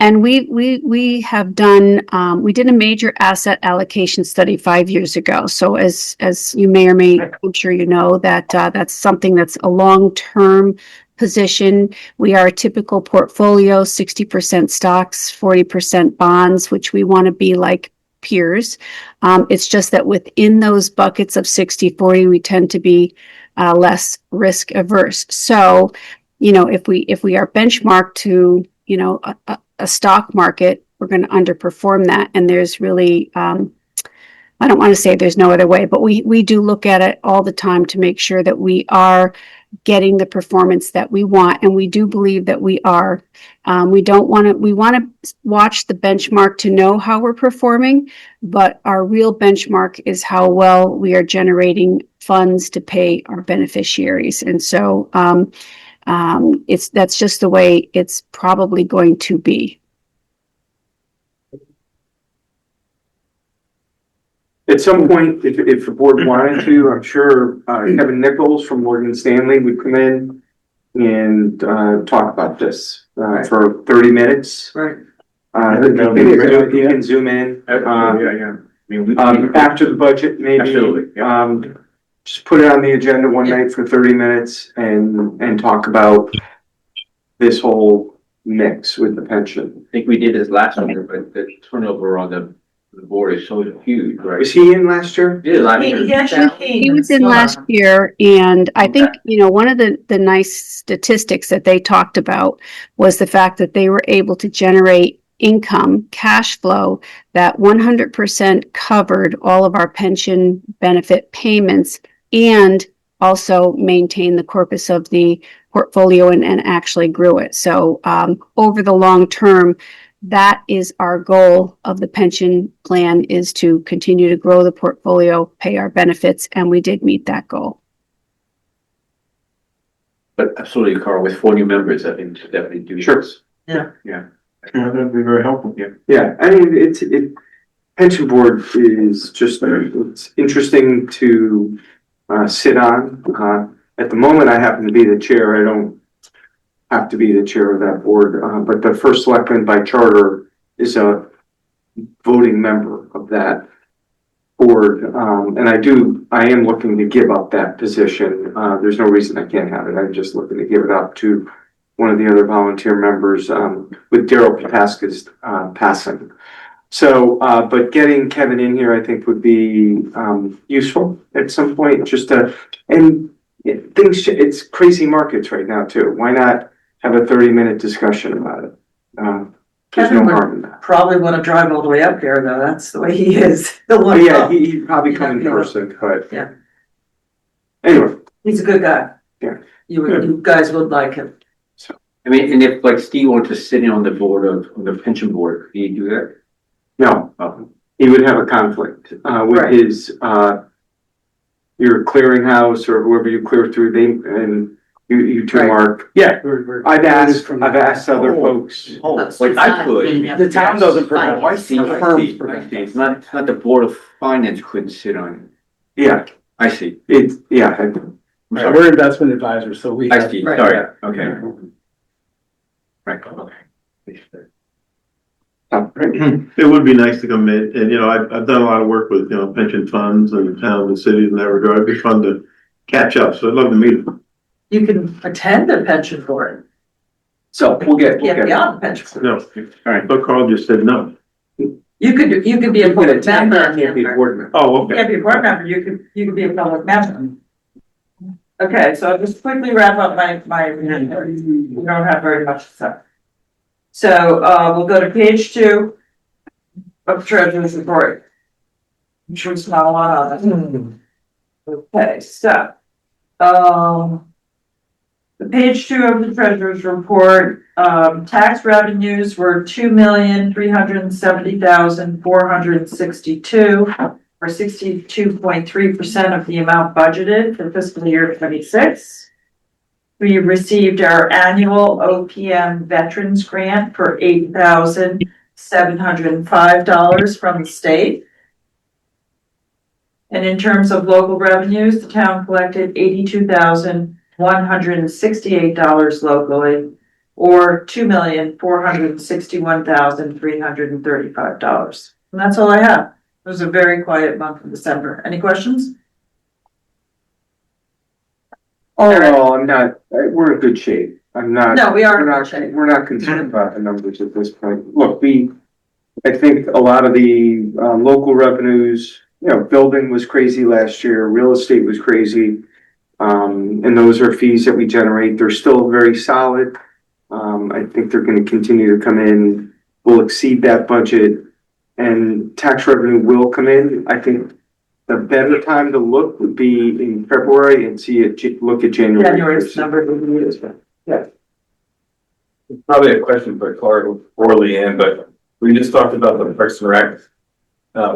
[SPEAKER 9] And we have done, we did a major asset allocation study 5 years ago. So as you may or may, I'm sure you know that that's something that's a long-term position. We are a typical portfolio, 60% stocks, 40% bonds, which we want to be like peers. It's just that within those buckets of 60-40, we tend to be less risk averse. So, if we are benchmarked to, a stock market, we're going to underperform that. And there's really, I don't want to say there's no other way, but we do look at it all the time to make sure that we are getting the performance that we want, and we do believe that we are. We want to watch the benchmark to know how we're performing, but our real benchmark is how well we are generating funds to pay our beneficiaries. And so that's just the way it's probably going to be.
[SPEAKER 4] At some point, if the board wanted to, I'm sure Kevin Nichols from Morgan Stanley would come in and talk about this for 30 minutes.
[SPEAKER 5] Right.
[SPEAKER 4] He can zoom in. After the budget, maybe.
[SPEAKER 1] Absolutely,
[SPEAKER 4] Just put it on the agenda one night for 30 minutes and talk about this whole mix with the pension.
[SPEAKER 1] I think we did this last year, but the turnover on the board is so huge, right?
[SPEAKER 4] Was he in last year?
[SPEAKER 1] Yeah, last
[SPEAKER 5] He
[SPEAKER 1] year.
[SPEAKER 5] actually came.
[SPEAKER 9] He was in last year, and I think, one of the nice statistics that they talked about was the fact that they were able to generate income, cash flow, that 100% covered all of our pension benefit payments and also maintained the corpus of the portfolio and actually grew it. So over the long term, that is our goal of the pension plan, is to continue to grow the portfolio, pay our benefits, and we did meet that goal.
[SPEAKER 1] But absolutely, Carl, with 4 new members, I think should definitely do
[SPEAKER 4] Sure.
[SPEAKER 1] this.
[SPEAKER 5] Yeah.
[SPEAKER 1] Yeah.
[SPEAKER 6] That'd be very helpful.
[SPEAKER 4] Yeah, I mean, pension board is just, it's interesting to sit on. At the moment, I happen to be the chair. I don't have to be the chair of that board, but the first selectman by charter is a voting member of that board. And I am looking to give up that position. There's no reason I can't have it. I'm just looking to give it up to one of the other volunteer members, with Daryl Pataska's passing. So, but getting Kevin in here, I think would be useful at some point, just and it's crazy markets right now too. Why not have a 30-minute discussion about it? There's no harm in that.
[SPEAKER 5] Probably want to drive all the way up here, though. That's the way he is.
[SPEAKER 4] But yeah, he'd probably come in person, but.
[SPEAKER 5] Yeah.
[SPEAKER 4] Anyway.
[SPEAKER 5] He's a good guy.
[SPEAKER 4] Yeah.
[SPEAKER 5] You guys would like him.
[SPEAKER 1] I mean, and if like Steve wanted to sit in on the board on the pension board, could he do that?
[SPEAKER 4] No, he would have a conflict with his your clearinghouse or whoever you clear through. And you two, Mark.
[SPEAKER 7] Yeah.
[SPEAKER 4] I've asked other folks.
[SPEAKER 1] Like I could.
[SPEAKER 7] The town doesn't provide.
[SPEAKER 1] I see. It's not the board of finance couldn't sit on it.
[SPEAKER 4] Yeah,
[SPEAKER 1] I see.
[SPEAKER 7] We're investment advisors, so we.
[SPEAKER 1] I see.
[SPEAKER 5] Right.
[SPEAKER 1] Sorry. Okay. Right. Okay.
[SPEAKER 6] It would be nice to come in, and I've done a lot of work with pension funds and towns and cities in that regard. It'd be fun to catch up, so I'd love to meet them.
[SPEAKER 5] You can attend a pension board.
[SPEAKER 4] So we'll get
[SPEAKER 5] Beyond the pension board.
[SPEAKER 6] No, all right, but Carl just said no.
[SPEAKER 5] You could be a public member.
[SPEAKER 4] Can't be a board member.
[SPEAKER 6] Oh,
[SPEAKER 5] You can't be a board member. You could be a public member. Okay, so I'll just quickly wrap up my, we don't have very much to say. So, we'll go to page 2 of Treasurer's report. I'm sure it's not a lot on it. Okay, so, the page 2 of the Treasurer's report, tax revenues were $2,370,462, or 62.3% of the amount budgeted for fiscal year 26. We received our annual OPM Veterans Grant for $8,705 from the state. And in terms of local revenues, the town collected $82,168 locally, or $2,461,335. And that's all I have. It was a very quiet month in December. Any questions?
[SPEAKER 4] Oh, I'm not, we're in good shape. I'm not.
[SPEAKER 5] No, we are in good shape.
[SPEAKER 4] We're not concerned about the numbers at this point. Look, I think a lot of the local revenues, building was crazy last year, real estate was crazy. And those are fees that we generate. They're still very solid. I think they're gonna continue to come in. We'll exceed that budget, and tax revenue will come in. I think the better time to look would be in February and see it, look at January.
[SPEAKER 5] January's number would be used.
[SPEAKER 8] Probably a question for Clark or Leanne, but we just talked about the Parks and Rec.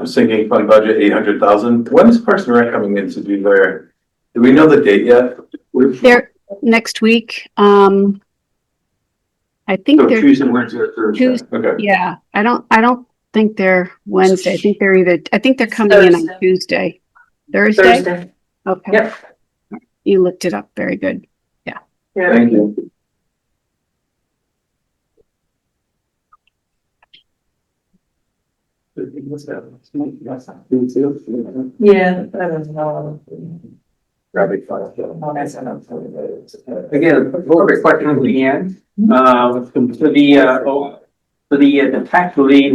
[SPEAKER 8] Sinking fund budget, 800,000. When is Parks and Rec coming in to do their, do we know the date yet?
[SPEAKER 9] They're next week. I think
[SPEAKER 4] So
[SPEAKER 9] they're
[SPEAKER 4] Tuesday, Wednesday, or Thursday.
[SPEAKER 9] Tuesday.
[SPEAKER 8] Okay.
[SPEAKER 9] Yeah, I don't think they're Wednesday. I think they're coming in on
[SPEAKER 5] Thursday.
[SPEAKER 9] Tuesday. Thursday?
[SPEAKER 5] Thursday.
[SPEAKER 9] Okay.
[SPEAKER 5] Yep.
[SPEAKER 9] You looked it up. Very good.
[SPEAKER 5] Yeah.
[SPEAKER 8] Thank you.
[SPEAKER 5] Yeah, I don't know.
[SPEAKER 1] Again, perfect question, Leanne. The tax relief,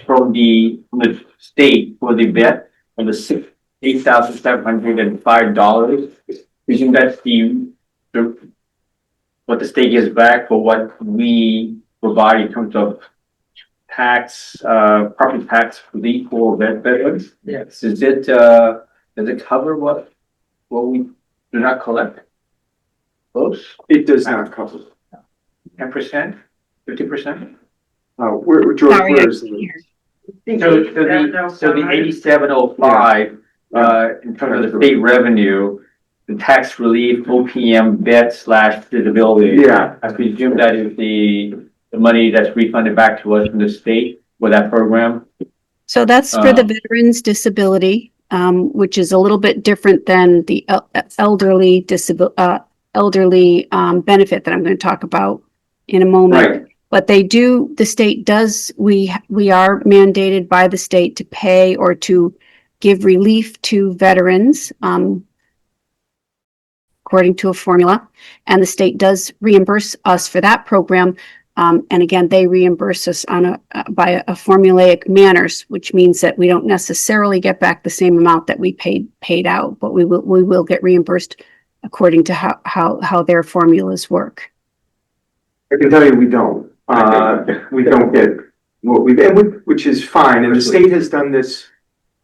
[SPEAKER 1] from the state for the vet, for the $8,705. Presume that's what the state gives back for what we provide in terms of tax, property tax relief for veterans.
[SPEAKER 5] Yes.
[SPEAKER 1] Does it cover what we do not collect? Close?
[SPEAKER 4] It does not cover.
[SPEAKER 1] 10%? 50%?
[SPEAKER 4] George,
[SPEAKER 9] Sorry,
[SPEAKER 4] where is the?
[SPEAKER 1] So the 8705, in terms of the state revenue, the tax relief, OPM, vet / disability.
[SPEAKER 4] Yeah.
[SPEAKER 1] I presume that is the money that's refunded back to us from the state for that program.
[SPEAKER 9] So that's for the veterans disability, which is a little bit different than the elderly benefit that I'm going to talk about in a moment.
[SPEAKER 1] Right.
[SPEAKER 9] But the state does, we are mandated by the state to pay or to give relief to veterans, according to a formula. And the state does reimburse us for that program. And again, they reimburse us by a formulaic manners, which means that we don't necessarily get back the same amount that we paid out, but we will get reimbursed according to how their formulas work.
[SPEAKER 4] I can tell you we don't. We don't get what which is fine. And the state has done this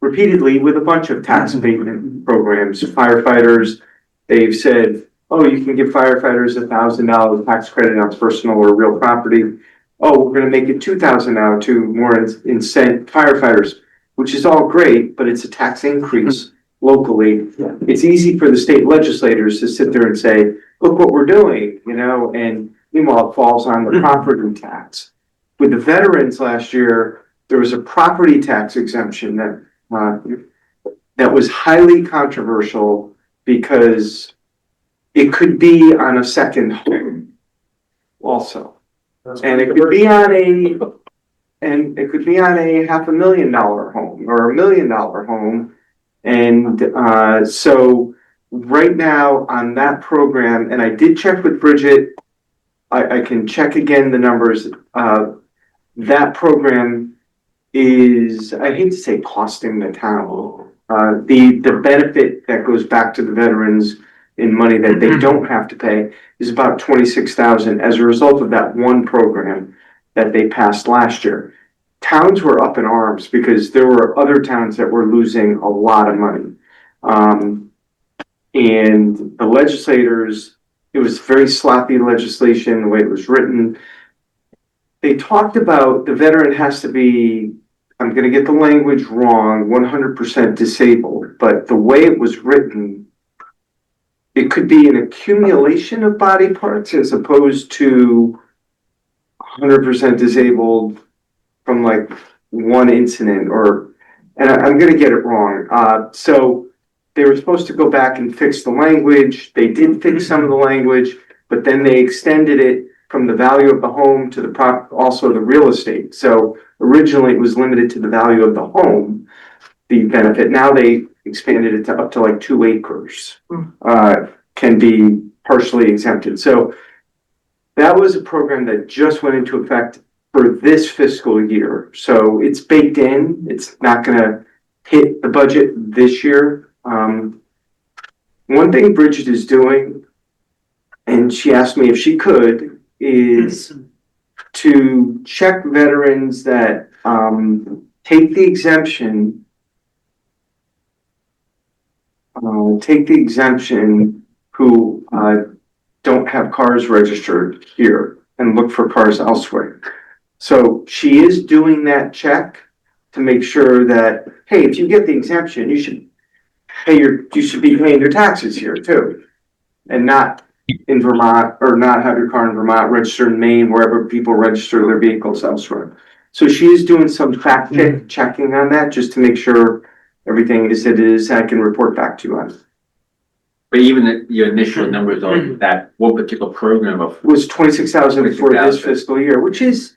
[SPEAKER 4] repeatedly with a bunch of tax abatement programs. Firefighters, they've said, oh, you can give firefighters $1,000 tax credit on personal or real property. Oh, we're going to make it $2,000 now to more incent firefighters, which is all great, but it's a tax increase locally.
[SPEAKER 7] Yeah.
[SPEAKER 4] It's easy for the state legislators to sit there and say, look what we're doing, and meanwhile, it falls on the property tax. With the veterans last year, there was a property tax exemption that was highly controversial because it could be on a second home also. And it could be on a $500,000 home or $1 million home. And so right now on that program, and I did check with Bridget, I can check again the numbers. That program is, I hate to say costing the town. The benefit that goes back to the veterans in money that they don't have to pay is about $26,000 as a result of that one program that they passed last year. Towns were up in arms because there were other towns that were losing a lot of money. And the legislators, it was very sloppy legislation, the way it was written. They talked about the veteran has to be, I'm going to get the language wrong, 100% disabled, but the way it was written, it could be an accumulation of body parts as opposed to 100% disabled from like one incident and I'm going to get it wrong. So they were supposed to go back and fix the language. They did fix some of the language, but then they extended it from the value of the home to also the real estate. So originally it was limited to the value of the home, the benefit. Now they expanded it to up to like 2 acres, can be partially exempted. So that was a program that just went into effect for this fiscal year. So it's baked in. It's not going to hit the budget this year. One thing Bridget is doing, and she asked me if she could, is to check veterans that take the exemption take the exemption who, don't have cars registered here and look for cars elsewhere. So she is doing that check to make sure that, hey, if you get the exemption, you should you should be paying your taxes here too. And not in Vermont, or not have your car in Vermont, registered in Maine, wherever people register their vehicles elsewhere. So she is doing some fact checking on that, just to make sure everything is, it is, I can report back to you on it.
[SPEAKER 1] But even your initial numbers on that one particular program of.
[SPEAKER 4] Was 26,000 for this
[SPEAKER 1] 26,000.
[SPEAKER 4] fiscal year, which is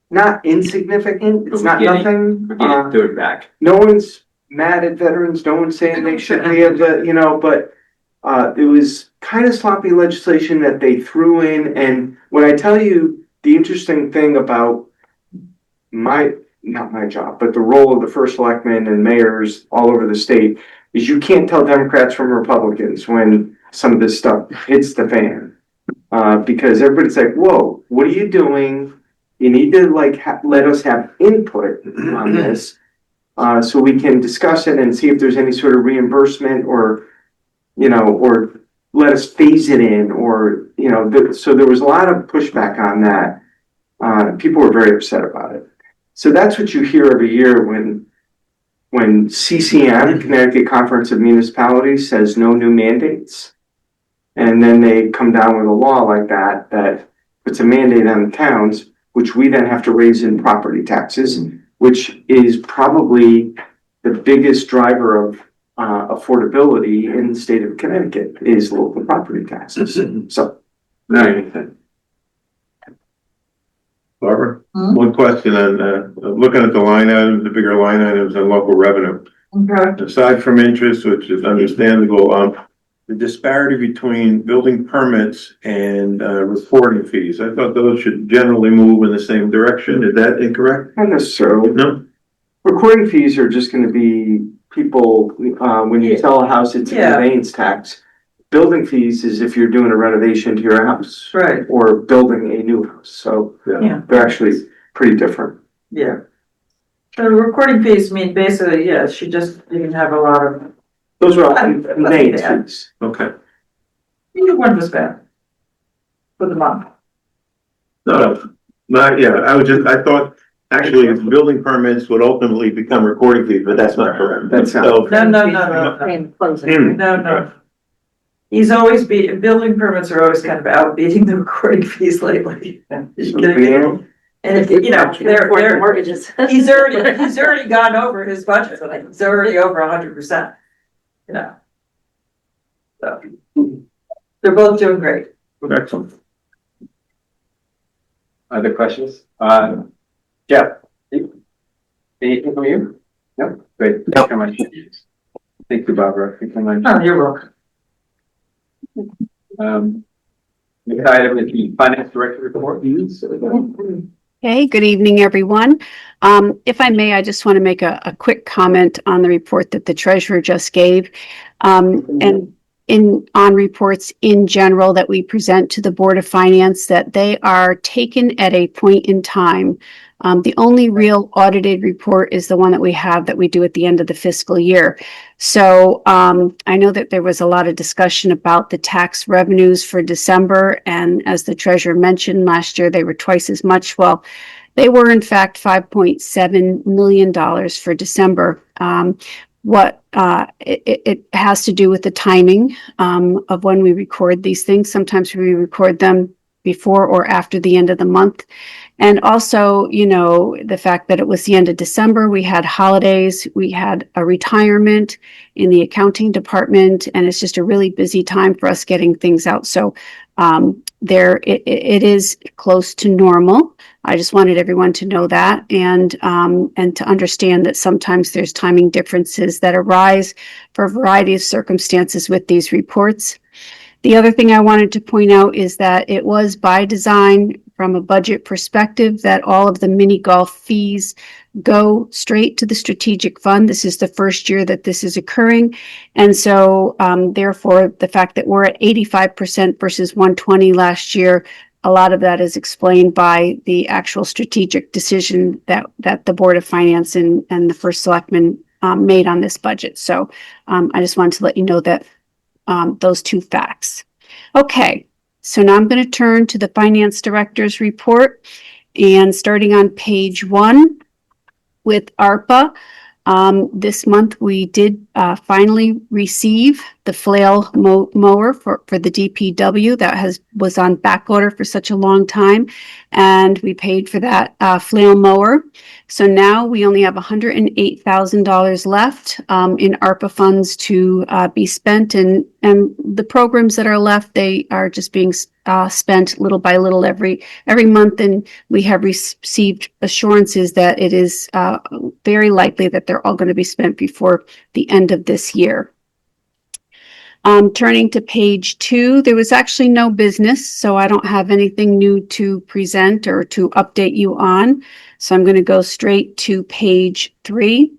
[SPEAKER 4] not insignificant, it's not nothing.
[SPEAKER 1] We're getting third back.
[SPEAKER 4] No one's mad at veterans, no one's saying they shouldn't be able to, you know, but it was kind of sloppy legislation that they threw in. And when I tell you the interesting thing about not my job, but the role of the first selectmen and mayors all over the state, is you can't tell Democrats from Republicans when some of this stuff hits the fan. Because everybody's like, whoa, what are you doing? You need to let us have input on this, so we can discuss it and see if there's any sort of reimbursement, or, you know, or let us phase it in, or, you know, so there was a lot of pushback on that. People were very upset about it. So that's what you hear every year when CCM, Connecticut Conference of Municipalities, says no new mandates. And then they come down with a law like that, that puts a mandate on the towns, which we then have to raise in property taxes, which is probably the biggest driver of affordability in the state of Connecticut, is local property taxes. So,
[SPEAKER 6] Anything. Barbara, one question on, looking at the line items, the bigger line items on local revenue.
[SPEAKER 5] Okay.
[SPEAKER 6] Aside from interest, which is understandable, the disparity between building permits and reporting fees, I thought those should generally move in the same direction. Is that incorrect?
[SPEAKER 4] not necessarily.
[SPEAKER 6] No.
[SPEAKER 4] Recording fees are just gonna be people, when you sell a house, it's a
[SPEAKER 5] Yeah.
[SPEAKER 4] conveyance tax. Building fees is if you're doing a renovation to your house.
[SPEAKER 5] Right.
[SPEAKER 4] Or building a new house, so
[SPEAKER 5] Yeah.
[SPEAKER 4] they're actually pretty different.
[SPEAKER 5] Yeah. The recording fees mean basically, yes, she just didn't have a lot of,
[SPEAKER 4] Those are all
[SPEAKER 5] Wasn't
[SPEAKER 4] conveyance
[SPEAKER 5] bad.
[SPEAKER 4] fees.
[SPEAKER 6] Okay.
[SPEAKER 5] either one was bad. For the month.
[SPEAKER 6] No, not yet. I thought actually building permits would ultimately become recording fees, but that's not correct.
[SPEAKER 4] That's not-
[SPEAKER 6] So-
[SPEAKER 5] No. He's always building permits are always kind of outbeating the recording fees lately. And if, you know, they're
[SPEAKER 3] mortgages.
[SPEAKER 5] he's already gone over his budget, like, he's already over 100%. You know. So, they're both doing great.
[SPEAKER 6] Excellent.
[SPEAKER 1] Other questions? Jeff? Anything from you? No? Great. Thank you very much. Thank you, Barbara. Thank you very much.
[SPEAKER 5] Oh, you're welcome.
[SPEAKER 1] Next item is the finance director report.
[SPEAKER 9] Okay, good evening, everyone. If I may, I just want to make a quick comment on the report that the treasurer just gave. And on reports in general that we present to the Board of Finance, that they are taken at a point in time. The only real audited report is the one that we do at the end of the fiscal year. So I know that there was a lot of discussion about the tax revenues for December, and as the treasurer mentioned, last year they were twice as much. Well, they were in fact $5.7 million for December. It has to do with the timing of when we record these things. Sometimes we record them before or after the end of the month. And also, you know, the fact that it was the end of December, we had holidays, we had a retirement in the accounting department, and it's just a really busy time for us getting things out. So it is close to normal. I just wanted everyone to know that, and to understand that sometimes there's timing differences that arise for a variety of circumstances with these reports. The other thing I wanted to point out is that it was by design, from a budget perspective, that all of the mini golf fees go straight to the strategic fund. This is the first year that this is occurring. And so therefore, the fact that we're at 85% versus 120 last year, a lot of that is explained by the actual strategic decision that the Board of Finance and the first selectman made on this budget. So I just wanted to let you know that those two facts. Okay, so now I'm going to turn to the finance director's report, and starting on page 1 with ARPA. This month we did finally receive the flail mower for the DPW that was on back order for such a long time, and we paid for that flail mower. So now we only have $108,000 left in ARPA funds to be spent, and the programs that are left, they are just being spent little by little every month, and we have received assurances that it is very likely that they're all going to be spent before the end of this year. Turning to page 2, there was actually no business, so I don't have anything new to present or to update you on. So I'm going to go straight to page 3.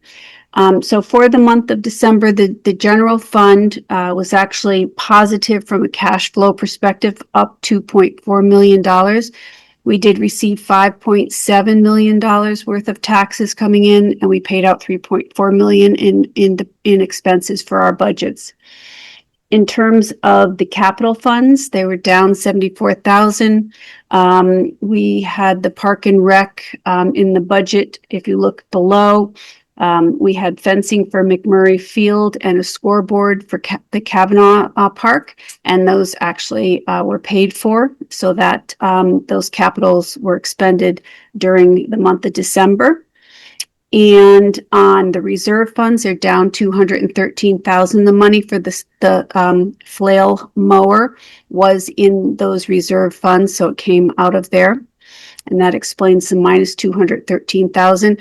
[SPEAKER 9] So for the month of December, the general fund was actually positive from a cash flow perspective, up $2.4 million. We did receive $5.7 million worth of taxes coming in, and we paid out $3.4 million in expenses for our budgets. In terms of the capital funds, they were down $74,000. We had the Park and Rec in the budget. If you look below, we had fencing for McMurray Field and a scoreboard for the Kavanaugh Park, and those actually were paid for, so that those capitals were expended during the month of December. And on the reserve funds, they're down $213,000. The money for the flail mower was in those reserve funds, so it came out of there, and that explains the minus $213,000.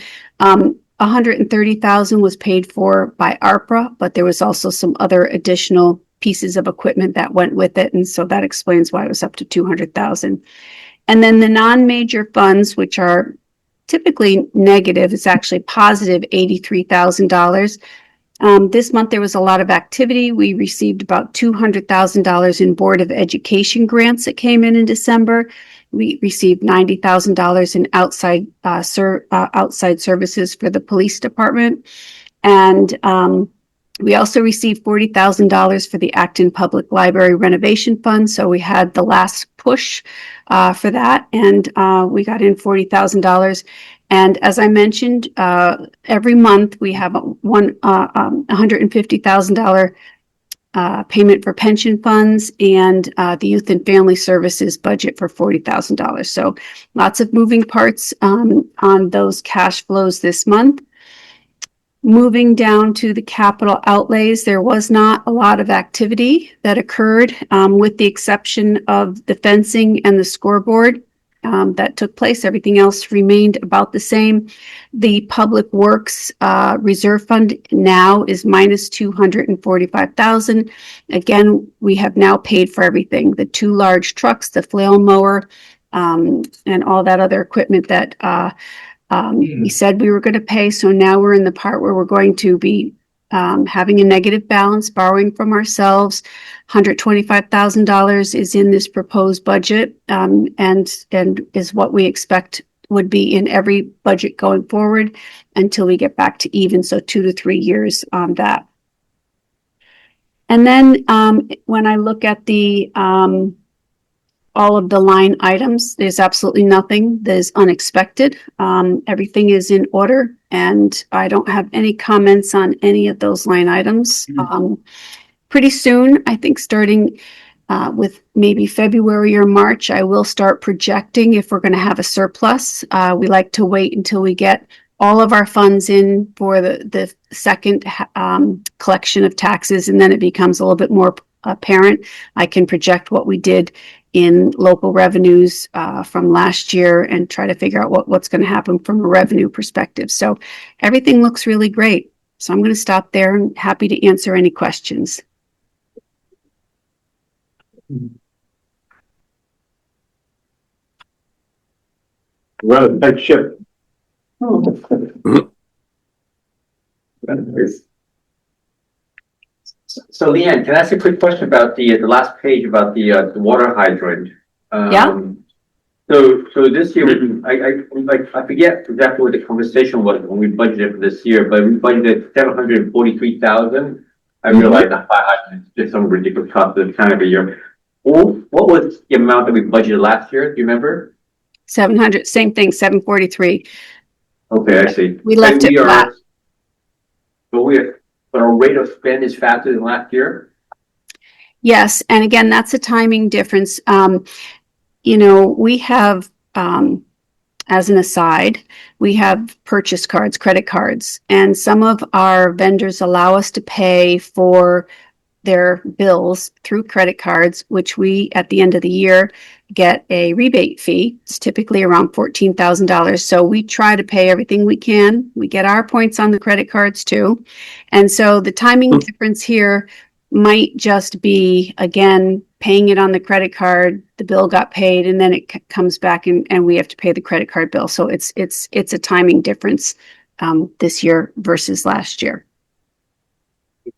[SPEAKER 9] $130,000 was paid for by ARPA, but there was also some other additional pieces of equipment that went with it, and so that explains why it was up to $200,000. And then the non-major funds, which are typically negative, is actually positive $83,000. This month there was a lot of activity. We received about $200,000 in Board of Education grants that came in December. We received $90,000 in outside services for the police department. And we also received $40,000 for the Acton Public Library renovation fund. So we had the last push for that, and we got in $40,000. And as I mentioned, every month we have $150,000 payment for pension funds, and the Youth and Family Services budget for $40,000. So lots of moving parts on those cash flows this month. Moving down to the capital outlays, there was not a lot of activity that occurred, with the exception of the fencing and the scoreboard that took place. Everything else remained about the same. The Public Works Reserve Fund now is minus $245,000. Again, we have now paid for everything: the 2 large trucks, the flail mower, and all that other equipment that we said we were going to pay. So now we're in the part where we're going to be having a negative balance, borrowing from ourselves. $125,000 is in this proposed budget, and is what we expect would be in every budget going forward until we get back to even. So 2 to 3 years on that. And then when I look at the all of the line items, there's absolutely nothing that is unexpected. Everything is in order, and I don't have any comments on any of those line items. Pretty soon, I think starting with maybe February or March, I will start projecting if we're going to have a surplus. We like to wait until we get all of our funds in for the second collection of taxes, and then it becomes a little bit more apparent. I can project what we did in local revenues from last year and try to figure out what's going to happen from a revenue perspective. So everything looks really great. So I'm going to stop there and happy to answer any questions.
[SPEAKER 6] Run a tight ship.
[SPEAKER 1] So Leanne, can I ask a quick question about the last page about the water hydrant?
[SPEAKER 9] Yeah.
[SPEAKER 1] So So this year, I forget exactly what the conversation was when we budgeted for this year, but we budgeted 743,000. I realized that 500 is just some ridiculous cost at the time of the year. What was the amount that we budgeted last year? Do you remember?
[SPEAKER 9] 700, same thing, 743.
[SPEAKER 1] Okay, I see.
[SPEAKER 9] We left
[SPEAKER 1] And
[SPEAKER 9] it flat.
[SPEAKER 1] But our rate of spend is faster than last year.
[SPEAKER 9] Yes, and again, that's a timing difference. You know, we have, as an aside, we have purchase cards, credit cards, and some of our vendors allow us to pay for their bills through credit cards, which we, at the end of the year, get a rebate fee. It's typically around $14,000. So we try to pay everything we can. We get our points on the credit cards too. And so the timing difference here might just be, again, paying it on the credit card, the bill got paid, and then it comes back and we have to pay the credit card bill. So it's a timing difference this year versus last year.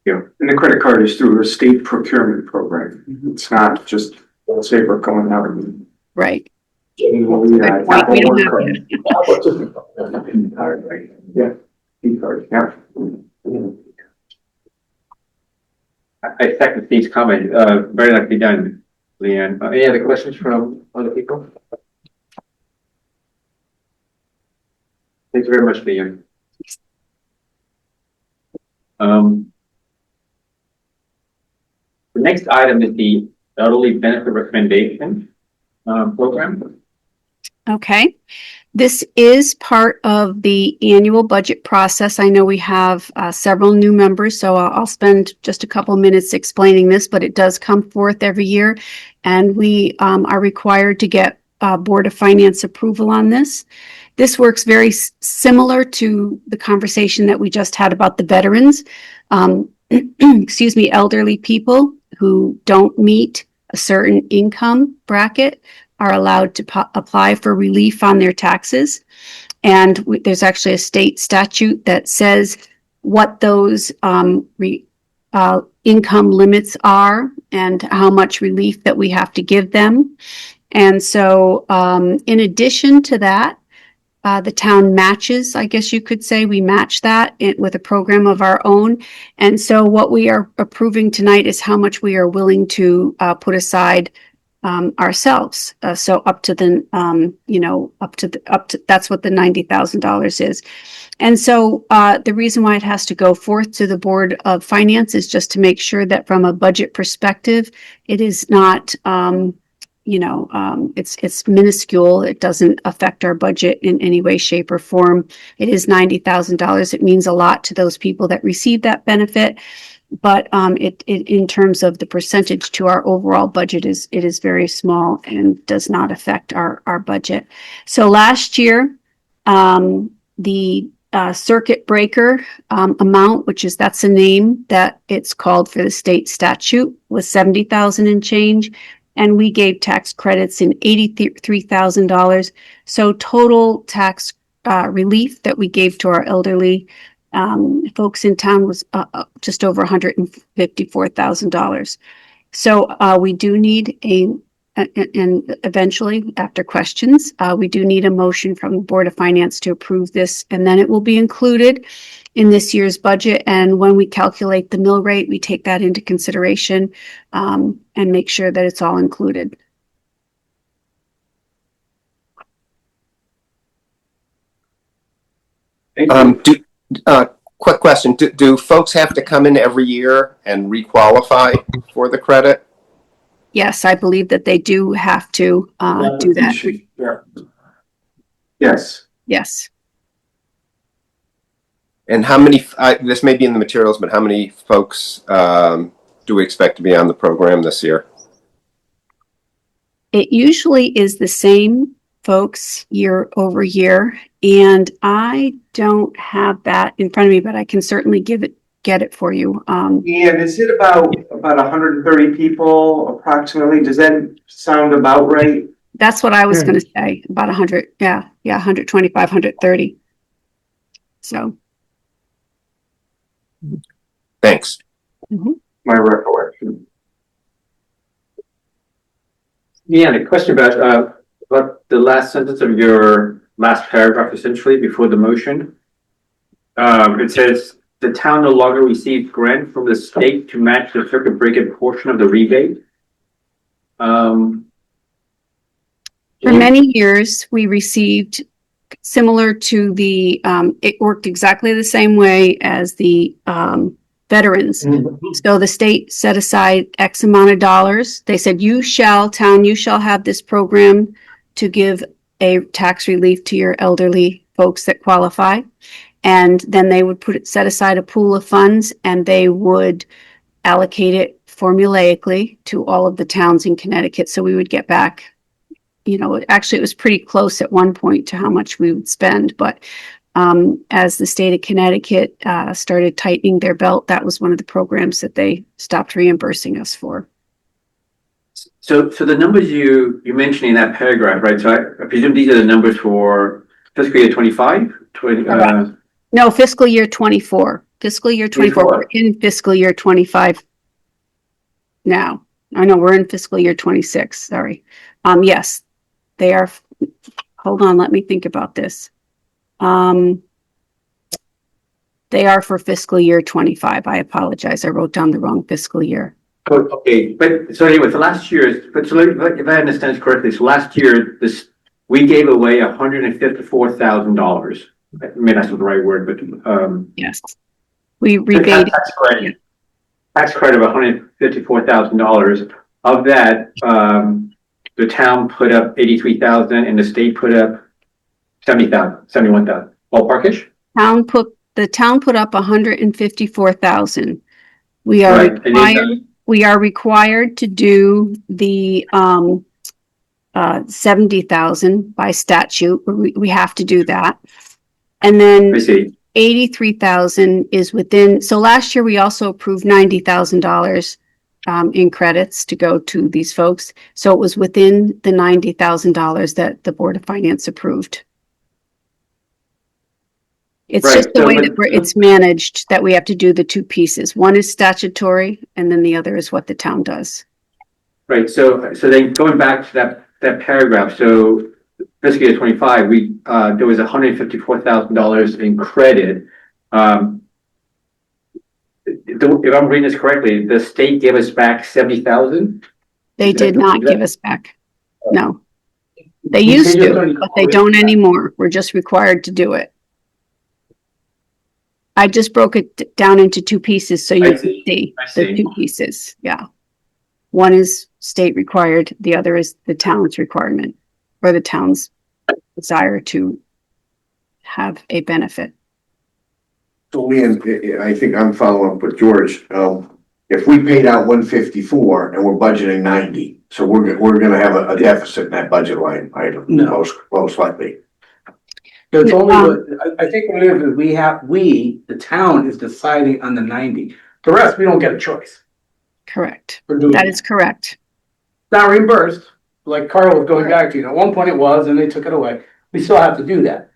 [SPEAKER 4] And the credit card is through a state procurement program. It's not just Saybrook going out and
[SPEAKER 9] Right.
[SPEAKER 4] getting what we had.
[SPEAKER 9] Point. We don't have
[SPEAKER 4] Yeah, P-card, yeah.
[SPEAKER 1] I second Steve's comment. Very nicely done, Leanne. Any other questions from other people? Thank you very much, Leanne. The next item is the elderly benefit recommendation program.
[SPEAKER 9] Okay. This is part of the annual budget process. I know we have several new members, so I'll spend just a couple minutes explaining this, but it does come forth every year, and we are required to get Board of Finance approval on this. This works very similar to the conversation that we just had about the veterans. Excuse me, elderly people who don't meet a certain income bracket are allowed to apply for relief on their taxes. And there's actually a state statute that says what those income limits are and how much relief that we have to give them. And so in addition to that, the town matches, I guess you could say, we match that with a program of our own. And so what we are approving tonight is how much we are willing to put aside ourselves. So up to the, that's what the $90,000 is. And so the reason why it has to go forth to the Board of Finance is just to make sure that from a budget perspective, it is not, it's minuscule. It doesn't affect our budget in any way, shape, or form. It is $90,000. It means a lot to those people that receive that benefit. But it in terms of the percentage to our overall budget it is very small and does not affect our budget. So last year, the circuit breaker amount, that's a name that it's called for the state statute, was 70,000 and change, and we gave tax credits in $83,000. So total tax relief that we gave to our elderly folks in town was just over $154,000. So we do need and eventually after questions, we do need a motion from the Board of Finance to approve this, and then it will be included in this year's budget. And when we calculate the mill rate, we take that into consideration and make sure that it's all included.
[SPEAKER 10] Quick question. Do folks have to come in every year and requalify for the credit?
[SPEAKER 9] Yes, I believe that they do have to do that.
[SPEAKER 4] Yes.
[SPEAKER 9] Yes.
[SPEAKER 10] And how many, this may be in the materials, but how many folks do we expect to be on the program this year?
[SPEAKER 9] It usually is the same folks year over year, and I don't have that in front of me, but I can certainly get it for you.
[SPEAKER 4] And is it about 130 people approximately? Does that sound about right?
[SPEAKER 9] That's what I was going to say, about 100. Yeah, 125, 130. So.
[SPEAKER 10] Thanks.
[SPEAKER 9] Mm-hmm.
[SPEAKER 4] My recollection.
[SPEAKER 1] Yeah, and a question about But the last sentence of your last paragraph, essentially, before the motion. It says, the town no longer receives grant from the state to match the circuit breaker portion of the rebate.
[SPEAKER 9] For many years, we received similar to the, it worked exactly the same way as the, veterans. So the state set aside X amount of dollars. They said, you shall have this program to give a tax relief to your elderly folks that qualify. And then they would set aside a pool of funds and they would allocate it formulaically to all of the towns in Connecticut. So we would get back, actually it was pretty close at one point to how much we would spend, but as the state of Connecticut started tightening their belt, that was one of the programs that they stopped reimbursing us for.
[SPEAKER 1] So the numbers you mentioned in that paragraph, right? So I presume these are the numbers for fiscal year 25?
[SPEAKER 9] No, fiscal year 24. Fiscal year 24. We're in fiscal year 25 now. I know we're in fiscal year 26. Sorry. Yes, they are. Hold on. Let me think about this. They are for fiscal year 25. I apologize. I wrote down the wrong fiscal year.
[SPEAKER 1] Oh, okay. But so anyway, for last year, but so if I understand this correctly, so last year, we gave away $154,000. I mean, that's not the right word, but,
[SPEAKER 9] yes, we rebated.
[SPEAKER 1] Tax credit of $154,000. Of that, the town put up 83,000 and the state put up 70,000, 71,000. Ballparkish?
[SPEAKER 9] The town put up 154,000. We are
[SPEAKER 1] right.
[SPEAKER 9] required. We are required to do the 70,000 by statute. We have to do that. And then 83,000 is within. So last year we also approved $90,000 in credits to go to these folks. So it was within the $90,000 that the Board of Finance approved. It's right. Just the way that it's managed that we have to do the two pieces. One is statutory and then the other is what the town does.
[SPEAKER 1] Right. So then going back to that paragraph, so fiscal year 25, there was $154,000 in credit. If I'm reading this correctly, the state gave us back 70,000.
[SPEAKER 9] They did not give us back. No, they used to, but they don't anymore. We're just required to do it. I just broke it down into two pieces so you can see the two pieces. Yeah. One is state required. The other is the town's requirement or the town's desire to have a benefit.
[SPEAKER 11] So Leanne, I think I'm following up with George. If we paid out 154 and we're budgeting 90, so we're going to have a deficit in that budget line item. No. Most likely.
[SPEAKER 7] It's only I think what it is the town is deciding on the 90. The rest we don't get a choice.
[SPEAKER 9] Correct. That is correct.
[SPEAKER 7] Not reimbursed, like Carl was going back to. At one point it was, and they took it away. We still have to do that.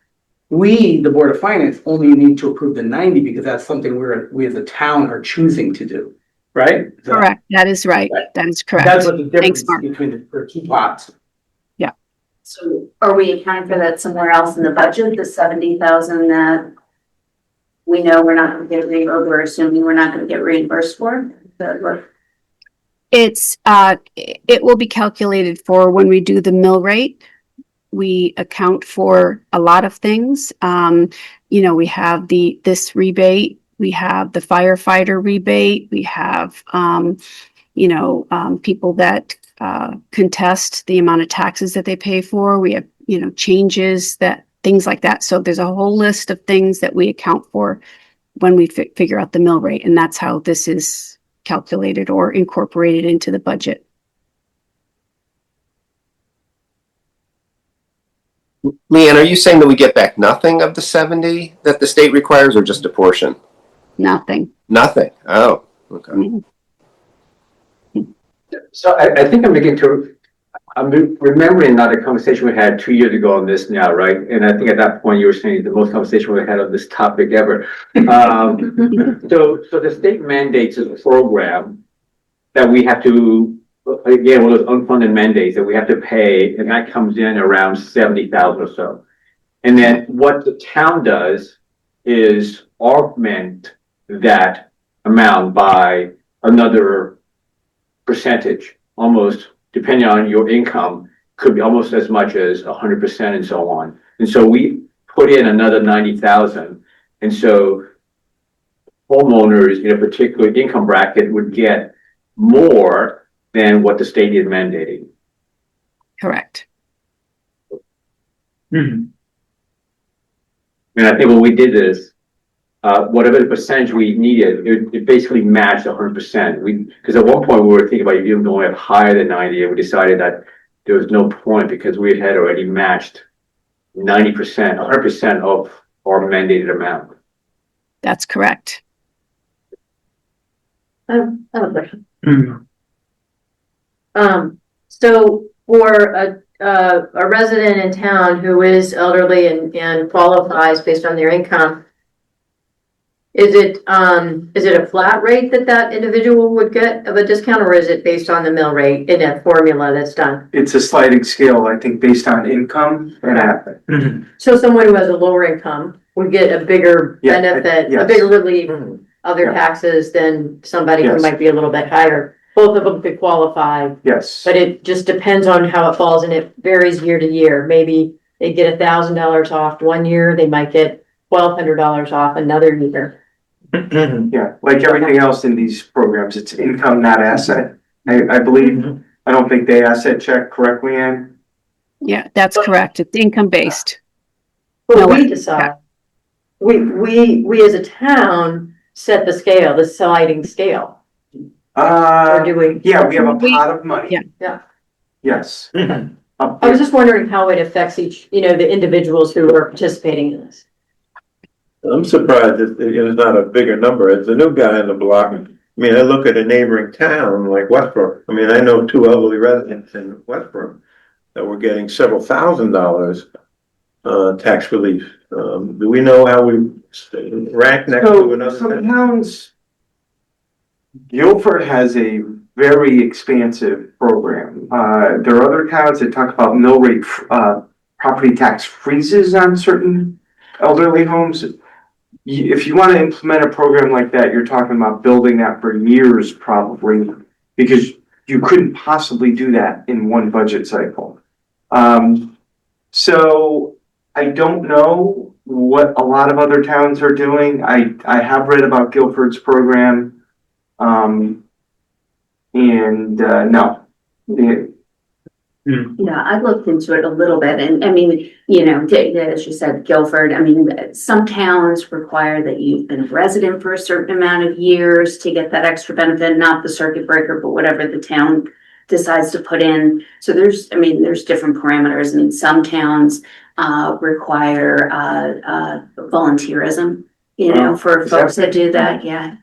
[SPEAKER 7] We, the Board of Finance, only need to approve the 90 because that's something we as a town are choosing to do. Right?
[SPEAKER 9] Correct. That is right. That is correct.
[SPEAKER 7] That's what the difference between the two pots.
[SPEAKER 9] Yeah.
[SPEAKER 3] So are we accounting for that somewhere else in the budget, the 70,000 that we know we're not going to get reimbursed, we're assuming we're not going to get reimbursed for?
[SPEAKER 9] It will be calculated for when we do the mill rate. We account for a lot of things. We have this rebate, we have the firefighter rebate, we have people that contest the amount of taxes that they pay for. We have changes, things like that. So there's a whole list of things that we account for when we figure out the mill rate, and that's how this is calculated or incorporated into the budget.
[SPEAKER 10] Leanne, are you saying that we get back nothing of the 70 that the state requires, or just a portion?
[SPEAKER 9] Nothing.
[SPEAKER 10] Nothing. Oh, okay.
[SPEAKER 9] Mm-hmm.
[SPEAKER 1] So I think I'm remembering another conversation we had 2 years ago on this now, right? And I think at that point you were saying the most conversation we had on this topic ever. So the state mandates a program that we have to again, one of those unfunded mandates that we have to pay, and that comes in around 70,000 or so. And then what the town does is augment that amount by another percentage, almost depending on your income, could be almost as much as 100% and so on. And so we put in another 90,000. And so homeowners in a particular income bracket would get more than what the state is mandating.
[SPEAKER 9] Correct.
[SPEAKER 1] And I think when we did this, whatever the percentage we needed, it basically matched 100%. Because at one point we were thinking about even going up higher than 90, and we decided that there was no point because we had already matched 90%, 100% of our mandated amount.
[SPEAKER 9] That's correct.
[SPEAKER 3] I have a question. So for a resident in town who is elderly and qualifies based on their income, is it a flat rate that individual would get of a discount, or is it based on the mill rate in a formula that's done?
[SPEAKER 4] It's a sliding scale, I think, based on income and.
[SPEAKER 3] So someone who has a lower income would get a bigger
[SPEAKER 4] Yeah,
[SPEAKER 3] benefit, a
[SPEAKER 4] yes.
[SPEAKER 3] bigger relief of their
[SPEAKER 4] Yeah.
[SPEAKER 3] taxes than somebody who
[SPEAKER 4] Yes.
[SPEAKER 3] might be a little bit higher. Both of them could qualify,
[SPEAKER 4] Yes.
[SPEAKER 3] but it just depends on how it falls, and it varies year to year. Maybe they get $1,000 off one year, they might get $1,200 off another year.
[SPEAKER 4] Yeah, like everything else in these programs, it's income, not asset. I believe, I don't think they asset check correctly, Ann.
[SPEAKER 9] Yeah, that's correct. It's income based.
[SPEAKER 3] But
[SPEAKER 9] No,
[SPEAKER 3] we decide, we as a town set the scale, the sliding scale. Or do we?
[SPEAKER 4] Yeah, we have a pot of money.
[SPEAKER 9] Yeah.
[SPEAKER 3] Yeah.
[SPEAKER 4] Yes.
[SPEAKER 3] I was just wondering how it affects each, the individuals who are participating in this.
[SPEAKER 6] I'm surprised it's not a bigger number. It's a new guy in the block. I mean, I look at a neighboring town like Westbrook. I mean, I know 2 elderly residents in Westbrook that were getting several $1,000s tax relief. Do we know how we rank next to another
[SPEAKER 4] Some
[SPEAKER 6] town?
[SPEAKER 4] towns, Guilford has a very expansive program. There are other towns that talk about mill rate, property tax freezes on certain elderly homes. If you want to implement a program like that, you're talking about building that for years probably, because you couldn't possibly do that in one budget cycle. So I don't know what a lot of other towns are doing. I have read about Guilford's program. No.
[SPEAKER 3] Yeah, I looked into it a little bit, and I mean, as you said, Guilford, I mean, some towns require that you've been a resident for a certain amount of years to get that extra benefit, not the circuit breaker, but whatever the town decides to put in. So there's different parameters, and some towns require volunteerism, for folks that do that. Yeah,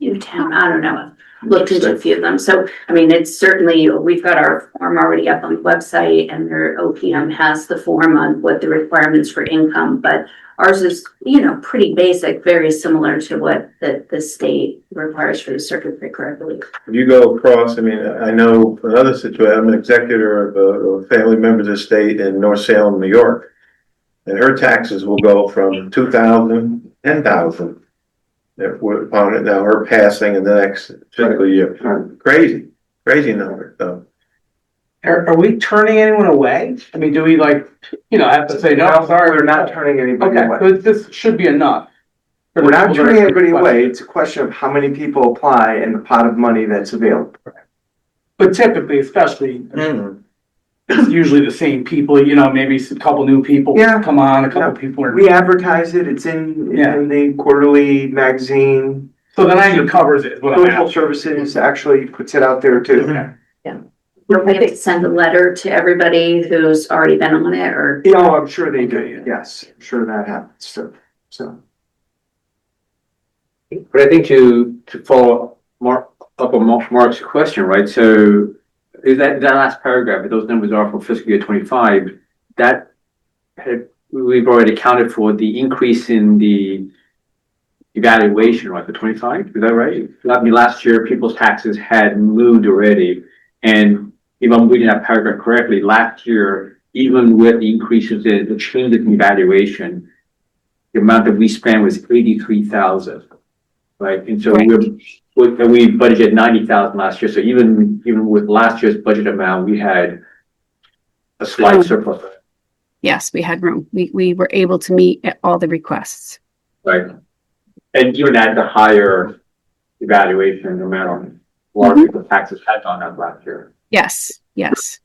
[SPEAKER 3] Newtown, I don't know. Looked into a few of them. So, I mean, it's certainly, we've got our form already up on the website, and their OPM has the form on what the requirements for income, but ours is, pretty basic, very similar to what the state requires for the circuit breaker, I believe.
[SPEAKER 6] If you go across, I mean, I know another situation, I'm an executor of a family member's estate in North Salem, New York. And her taxes will go from 2,000, 10,000. If we're upon it now, her passing in the next fiscal year. Crazy number, so.
[SPEAKER 7] Are we turning anyone away? I mean, do we have to say, no, sorry?
[SPEAKER 4] We're not turning anybody
[SPEAKER 7] Okay,
[SPEAKER 4] away.
[SPEAKER 7] but this should be enough.
[SPEAKER 4] We're not turning anybody away. It's a question of how many people apply and the pot of money that's available.
[SPEAKER 7] But typically, especially, it's usually the same people, maybe a couple new people
[SPEAKER 4] Yeah.
[SPEAKER 7] come on, a couple people are.
[SPEAKER 4] We advertise it. It's in the quarterly magazine.
[SPEAKER 7] So the 90 covers it, is what I'm
[SPEAKER 4] Social
[SPEAKER 7] asking.
[SPEAKER 4] Services actually puts it out there too.
[SPEAKER 7] Okay.
[SPEAKER 3] We have to send a letter to everybody who's already been on it, or?
[SPEAKER 4] I'm sure they do. Yes, I'm sure that happens too. So.
[SPEAKER 1] But I think to follow up on Mark's question, right? So is that last paragraph, if those numbers are for fiscal year 25, we've already accounted for the increase in the evaluation, right, for 25, is that right? I mean, last year, people's taxes had moved already, and if I'm reading that paragraph correctly, last year, even with the increases in the changes in evaluation, the amount that we spent was 83,000, right? And so we budgeted 90,000 last year, so even with last year's budget amount, we had a slight surplus,
[SPEAKER 9] Yes, we had room. We were able to meet all the requests.
[SPEAKER 1] right? And even at the higher evaluation, no matter, a lot of people's taxes had gone up last year.
[SPEAKER 9] Yes, yes.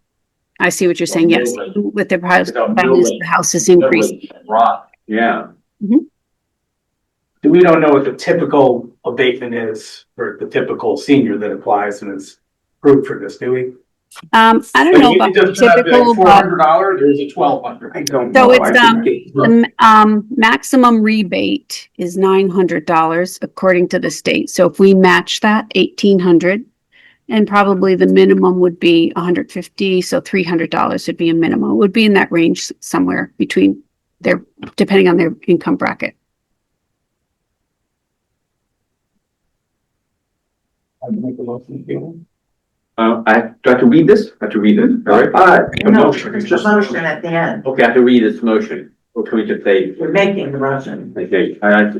[SPEAKER 9] I see what you're saying. Yes, with the house,
[SPEAKER 1] Millrate.
[SPEAKER 9] the house is increased.
[SPEAKER 1] Yeah.
[SPEAKER 7] We don't know what the typical abatement is for the typical senior that applies and is approved for this, do we?
[SPEAKER 9] I don't know about typical, but
[SPEAKER 7] $400 or is it $1,200?
[SPEAKER 4] I don't
[SPEAKER 9] so
[SPEAKER 4] know.
[SPEAKER 9] it's,
[SPEAKER 4] I think
[SPEAKER 9] the maximum rebate is $900 according to the state. So if we match that, 1,800, and probably the minimum would be 150, so $300 would be a minimum. It would be in that range somewhere between their, depending on their income bracket.
[SPEAKER 7] I'd make a motion.
[SPEAKER 1] Do I have to read this? I have to read it, all right? A
[SPEAKER 5] No,
[SPEAKER 1] motion.
[SPEAKER 5] it's the motion at the end.
[SPEAKER 1] Okay, I have to read this motion, or can we just say,
[SPEAKER 5] You're making the motion.
[SPEAKER 1] okay, I have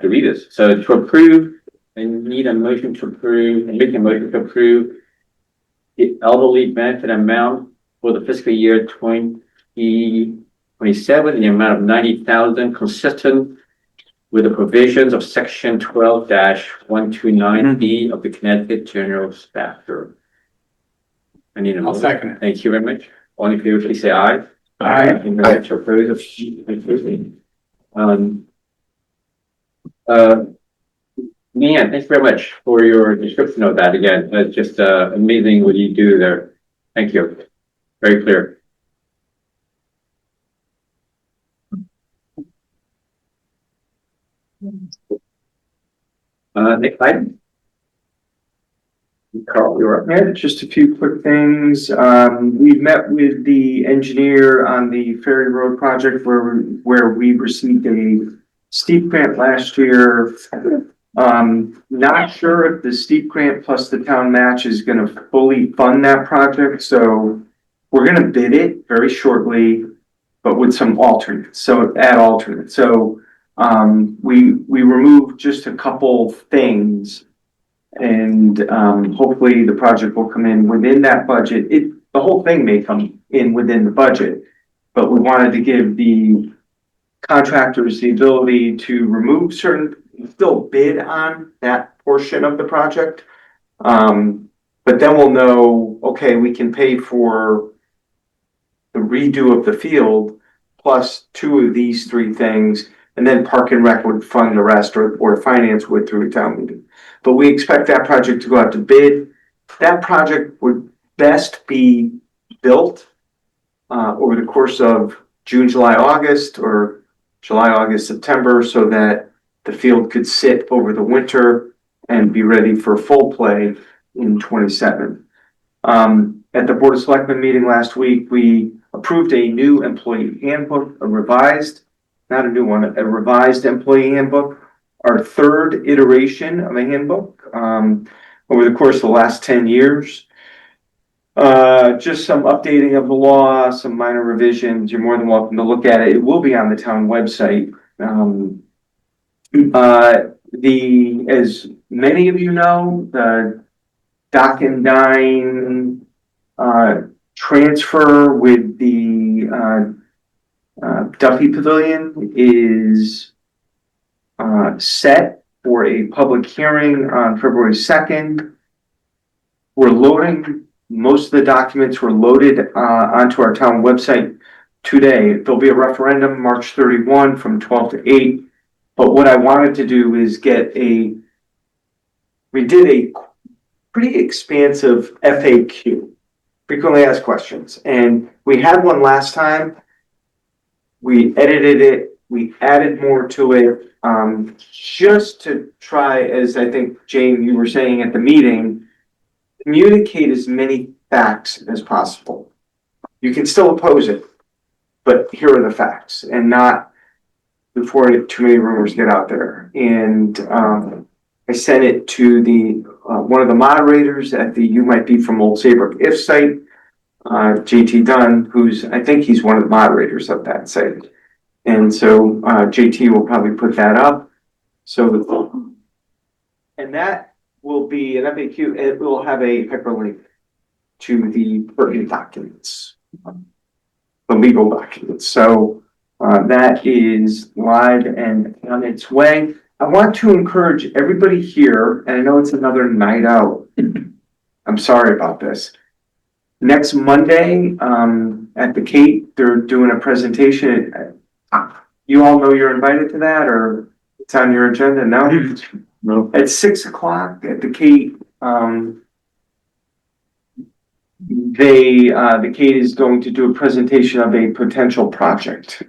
[SPEAKER 1] to read this. So to approve, I need a motion to approve, and make a motion to approve the elderly benefit amount for the fiscal year 2027 in the amount of 90,000, consistent with the provisions of section 12-129B of the Connecticut General Statute. I need a
[SPEAKER 7] I'll
[SPEAKER 1] motion.
[SPEAKER 7] second it.
[SPEAKER 1] Thank you very much. All in favor, please say aye.
[SPEAKER 7] Aye.
[SPEAKER 1] Aye. To approve. Leanne, thanks very much for your description of that again. It's just amazing what you do there. Thank you. Very clear. Next item. Carl, you're up.
[SPEAKER 4] Yeah, just a few quick things. We met with the engineer on the Ferry Road project where we received a steep grant last year. Not sure if the steep grant plus the town match is gonna fully fund that project, so we're gonna bid it very shortly, but with some alternates, so add alternates. So we removed just a couple things. And hopefully the project will come in within that budget. The whole thing may come in within the budget, but we wanted to give the contractors the ability to remove certain, still bid on that portion of the project. But then we'll know, okay, we can pay for the redo of the field plus two of these three things, and then Park and Rec would fund the rest, or finance would through a town meeting. But we expect that project to go out to bid. That project would best be built over the course of June, July, August, or July, August, September, so that the field could sit over the winter and be ready for full play in 27. At the Board of Selectmen meeting last week, we approved a new employee handbook, a revised employee handbook. Our third iteration of a handbook over the course of the last 10 years. Just some updating of the law, some minor revisions. You're more than welcome to look at it. It will be on the town website. As many of you know, the Dock and Dine transfer with the Duffy Pavilion is set for a public hearing on February 2nd. We're loading, most of the documents were loaded onto our town website today. There'll be a referendum March 31 from 12 to 8. But what I wanted to do is we did a pretty expansive FAQ, frequently asked questions. And we had one last time. We edited it. We added more to it. Just to try, as I think, Jane, you were saying at the meeting, communicate as many facts as possible. You can still oppose it, but here are the facts, and not before too many rumors get out there. And, I sent it to the, one of the moderators at the You Might Be from Old Saybrook If site, JT Dunn, I think he's one of the moderators of that site. And so, JT will probably put that up. So, and that will be an FAQ, it will have a hyperlink to the pertinent documents, the legal documents. So, that is live and on its way. I want to encourage everybody here, and I know it's another night out. I'm sorry about this. Next Monday, at the Cape, they're doing a presentation. You all know you're invited to that, or it's on your agenda now?
[SPEAKER 6] No.
[SPEAKER 4] At 6 o'clock at the Cape, the Cape is going to do a presentation of a potential project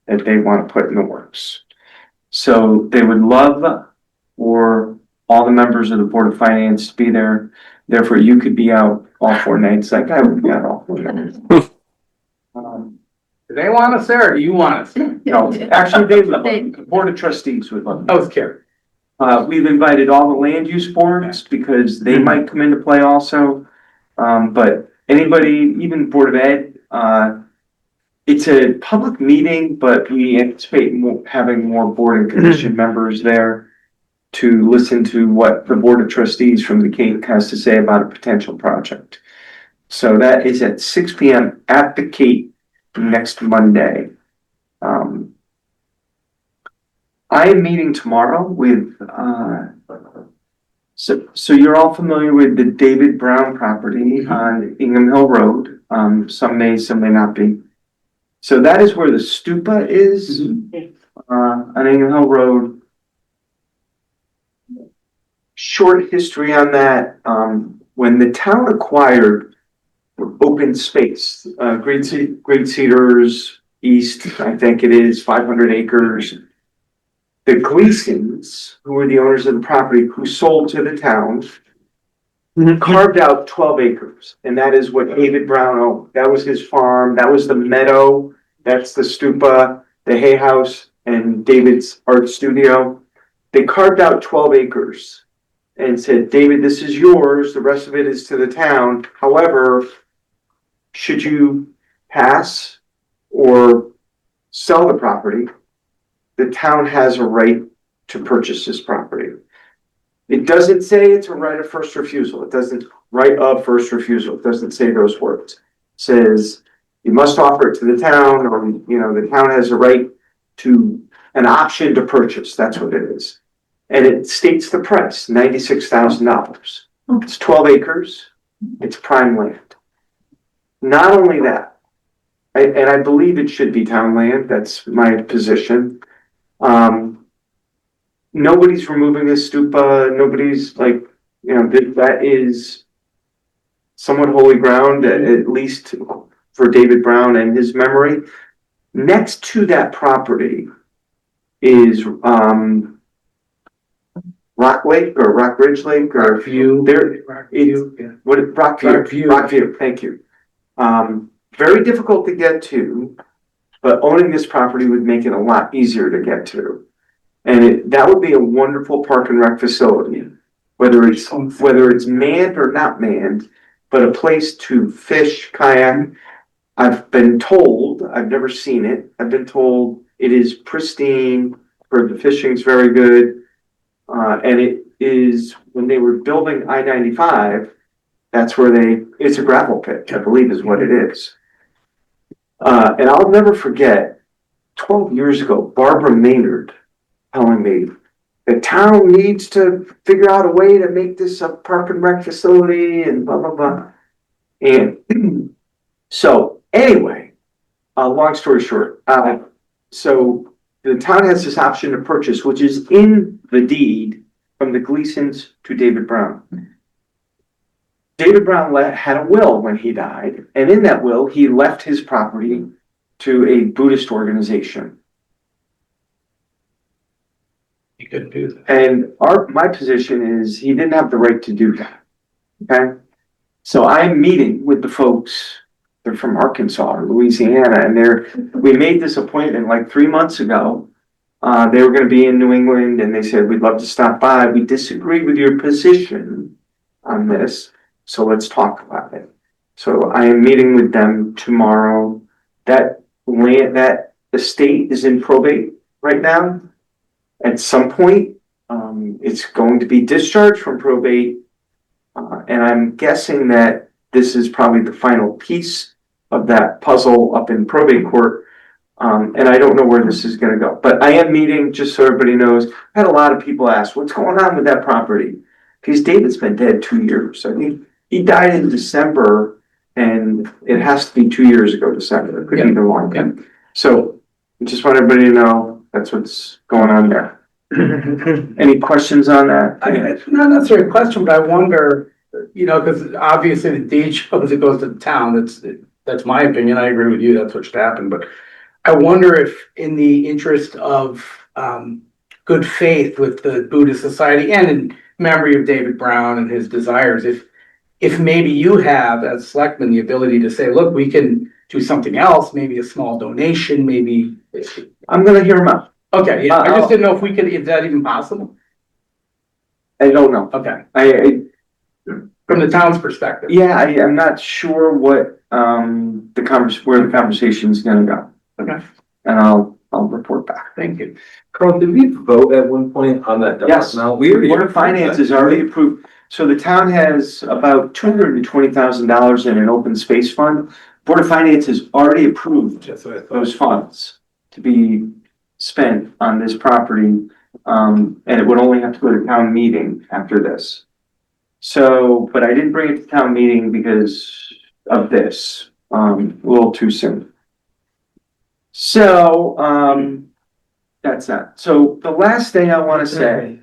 [SPEAKER 4] that they want to put in the works. So they would love for all the members of the Board of Finance to be there. Therefore, you could be out all 4 nights, like I would be out all 4 nights.
[SPEAKER 7] Do they want us there or do you want us there?
[SPEAKER 4] No, actually, they would, the Board of Trustees would love.
[SPEAKER 7] I was kidding.
[SPEAKER 4] We've invited all the land use boards because they might come into play also. But anybody, even Board of Ed, it's a public meeting, but we anticipate having more board and commission members there to listen to what the Board of Trustees from the Cape has to say about a potential project. So that is at 6 p.m. at the Cape next Monday. I am meeting tomorrow with, so you're all familiar with the David Brown property on Ingham Hill Road. Some may not be. So that is where the stupa is, on Ingham Hill Road. Short history on that, when the town acquired open space, Great Cedars East, I think it is 500 acres. The Gleasons, who were the owners of the property, who sold to the town, carved out 12 acres. And that is what David Brown owned. That was his farm. That was the meadow. That's the stupa, the hay house, and David's art studio. They carved out 12 acres and said, David, this is yours. The rest of it is to the town. However, should you pass or sell the property, the town has a right to purchase this property. It doesn't say it's a right of first refusal. It doesn't right of first refusal. It doesn't say those words. It says you must offer it to the town, or the town has a right to an option to purchase. That's what it is. And it states the price, $96,000. It's 12 acres. It's prime land. Not only that, and I believe it should be town land. That's my position. Nobody's removing this stupa. Nobody's that is somewhat holy ground, at least for David Brown and his memory. Next to that property is Rock Lake or Rock Ridge Lake or Rockview. Thank you. Very difficult to get to, but owning this property would make it a lot easier to get to. And that would be a wonderful park and rec facility, whether it's manned or not manned, but a place to fish, kayak. I've been told, I've never seen it, I've been told it is pristine, where the fishing's very good. And it is, when they were building I-95, that's where it's a gravel pit, I believe is what it is. And I'll never forget, 12 years ago, Barbara Maynard telling me the town needs to figure out a way to make this a park and rec facility and blah, blah, blah. And so anyway, long story short, so the town has this option to purchase, which is in the deed from the Gleasons to David Brown. David Brown had a will when he died, and in that will, he left his property to a Buddhist organization.
[SPEAKER 7] You couldn't do that.
[SPEAKER 4] And my position is he didn't have the right to do that. Okay. So I'm meeting with the folks, they're from Arkansas or Louisiana, and we made this appointment like 3 months ago They were gonna be in New England and they said, we'd love to stop by. We disagree with your position on this, so let's talk about it. So I am meeting with them tomorrow. That that estate is in probate right now. At some point, it's going to be discharged from probate. And I'm guessing that this is probably the final piece of that puzzle up in probate court. And I don't know where this is gonna go, but I am meeting, just so everybody knows, I had a lot of people ask, what's going on with that property? Because David's been dead 2 years. I think he died in December and it has to be 2 years ago, December. It could be even longer. So I just want everybody to know that's what's going on there. Any questions on that?
[SPEAKER 7] I mean, it's not necessarily a question, but I wonder, because obviously the deed shows it goes to the town, that's my opinion, I agree with you, that's what should happen, but I wonder if in the interest of, good faith with the Buddhist Society and in memory of David Brown and his desires, if maybe you have as selectman the ability to say, look, we can do something else, maybe a small donation, maybe.
[SPEAKER 4] I'm gonna hear him out.
[SPEAKER 7] Okay, yeah, I just didn't know if we could, is that even possible?
[SPEAKER 4] I don't know.
[SPEAKER 7] Okay,
[SPEAKER 4] I
[SPEAKER 7] from the town's perspective.
[SPEAKER 4] yeah, I'm not sure what, where the conversation's gonna go.
[SPEAKER 7] Okay,
[SPEAKER 4] And I'll report back.
[SPEAKER 7] thank you.
[SPEAKER 8] Carl, did we vote at one point on that?
[SPEAKER 4] Yes.
[SPEAKER 8] Now, we already.
[SPEAKER 4] Board of Finance is already approved. So the town has about $220,000 in an open space fund. Board of Finance has already approved
[SPEAKER 8] That's what I thought.
[SPEAKER 4] those funds to be spent on this property. And it would only have to go to town meeting after this. So, but I didn't bring it to town meeting because of this, a little too soon. So, that's that. So the last thing I want to say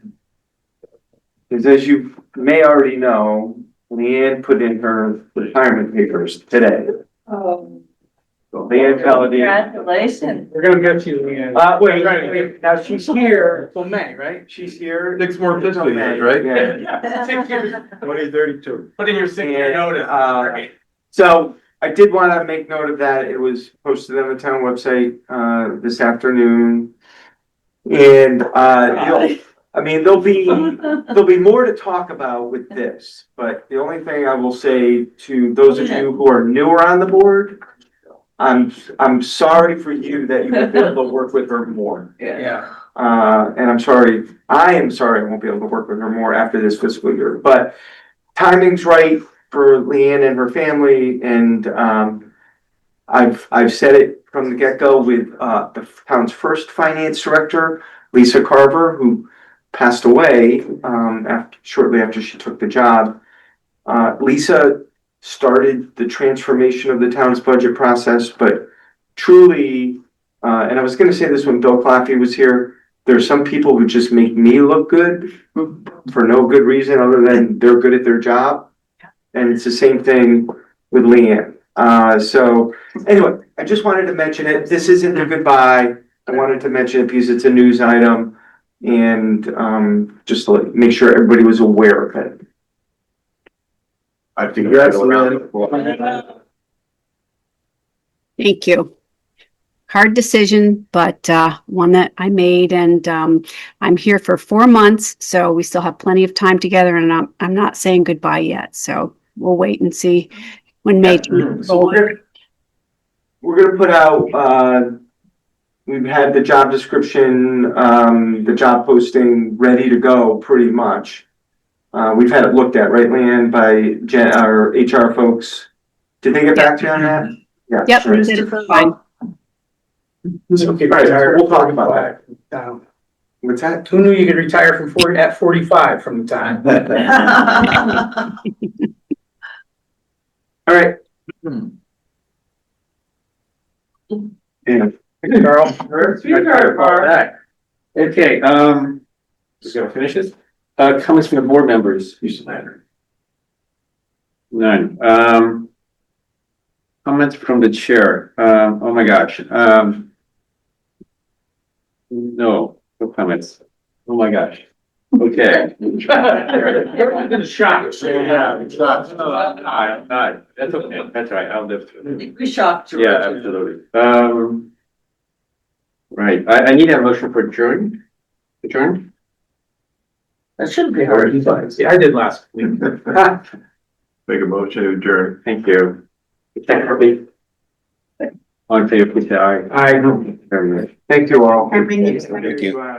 [SPEAKER 4] is, as you may already know, Leanne put in her retirement papers today.
[SPEAKER 5] Oh,
[SPEAKER 4] So Leanne validated.
[SPEAKER 5] congratulations.
[SPEAKER 7] We're gonna get you, Leanne.
[SPEAKER 4] Wait, now she's here.
[SPEAKER 7] Till May, right?
[SPEAKER 4] She's here.
[SPEAKER 8] 6 more fiscal years, right?
[SPEAKER 4] Yeah.
[SPEAKER 7] 6 years.
[SPEAKER 6] 2032.
[SPEAKER 7] Put in your 6-year notice.
[SPEAKER 4] So I did want to make note of that. It was posted on the town website, this afternoon. And, there'll be more to talk about with this, but the only thing I will say to those of you who are newer on the board, I'm sorry for you that you won't be able to work with her more.
[SPEAKER 7] Yeah.
[SPEAKER 4] And I am sorry I won't be able to work with her more after this fiscal year, but timing's right for Leanne and her family, and, I've said it from the get-go with, the town's first finance director, Lisa Carver, who passed away, shortly after she took the job. Lisa started the transformation of the town's budget process, but truly, and I was gonna say this when Bill Claffey was here, there's some people who just make me look good for no good reason other than they're good at their job. And it's the same thing with Leanne. So anyway, I just wanted to mention it. This isn't a goodbye. I wanted to mention it because it's a news item and, just to make sure everybody was aware of it.
[SPEAKER 11] I think.
[SPEAKER 8] Congrats, Leanne.
[SPEAKER 9] Thank you. Hard decision, but one that I made, and I'm here for 4 months, so we still have plenty of time together, and I'm not saying goodbye yet. So we'll wait and see when May.
[SPEAKER 4] So we're gonna put out, we've had the job description, the job posting ready to go pretty much. We've had it looked at, right, Leanne, by our HR folks. Did they get back to you on that? Yeah.
[SPEAKER 9] Yep,
[SPEAKER 4] sure.
[SPEAKER 9] we did it fine.
[SPEAKER 4] Okay, all right, so we'll talk about that. What's that?
[SPEAKER 7] Who knew you could retire from at 45 from the time?
[SPEAKER 4] All right. Yeah.
[SPEAKER 7] Carl.
[SPEAKER 1] Okay, we're gonna finish this. Comments from the board members, use the ladder. None. Comments from the chair. Oh my gosh. No comments. Oh my gosh. Okay.
[SPEAKER 7] Everyone's been shocked.
[SPEAKER 1] Yeah, it's not. That's okay. That's right. I'll live through it.
[SPEAKER 5] We shocked you.
[SPEAKER 1] Yeah, absolutely. Right, I need a motion for adjourn. Adjourn?
[SPEAKER 7] That shouldn't be hard. Yeah, I did last week.
[SPEAKER 6] Make a motion to adjourn.
[SPEAKER 1] Thank you. Secondly. On favor, please say aye.
[SPEAKER 7] I.
[SPEAKER 1] Very good.
[SPEAKER 4] Thank you all.
[SPEAKER 3] And we need to-
[SPEAKER 10] Thank you.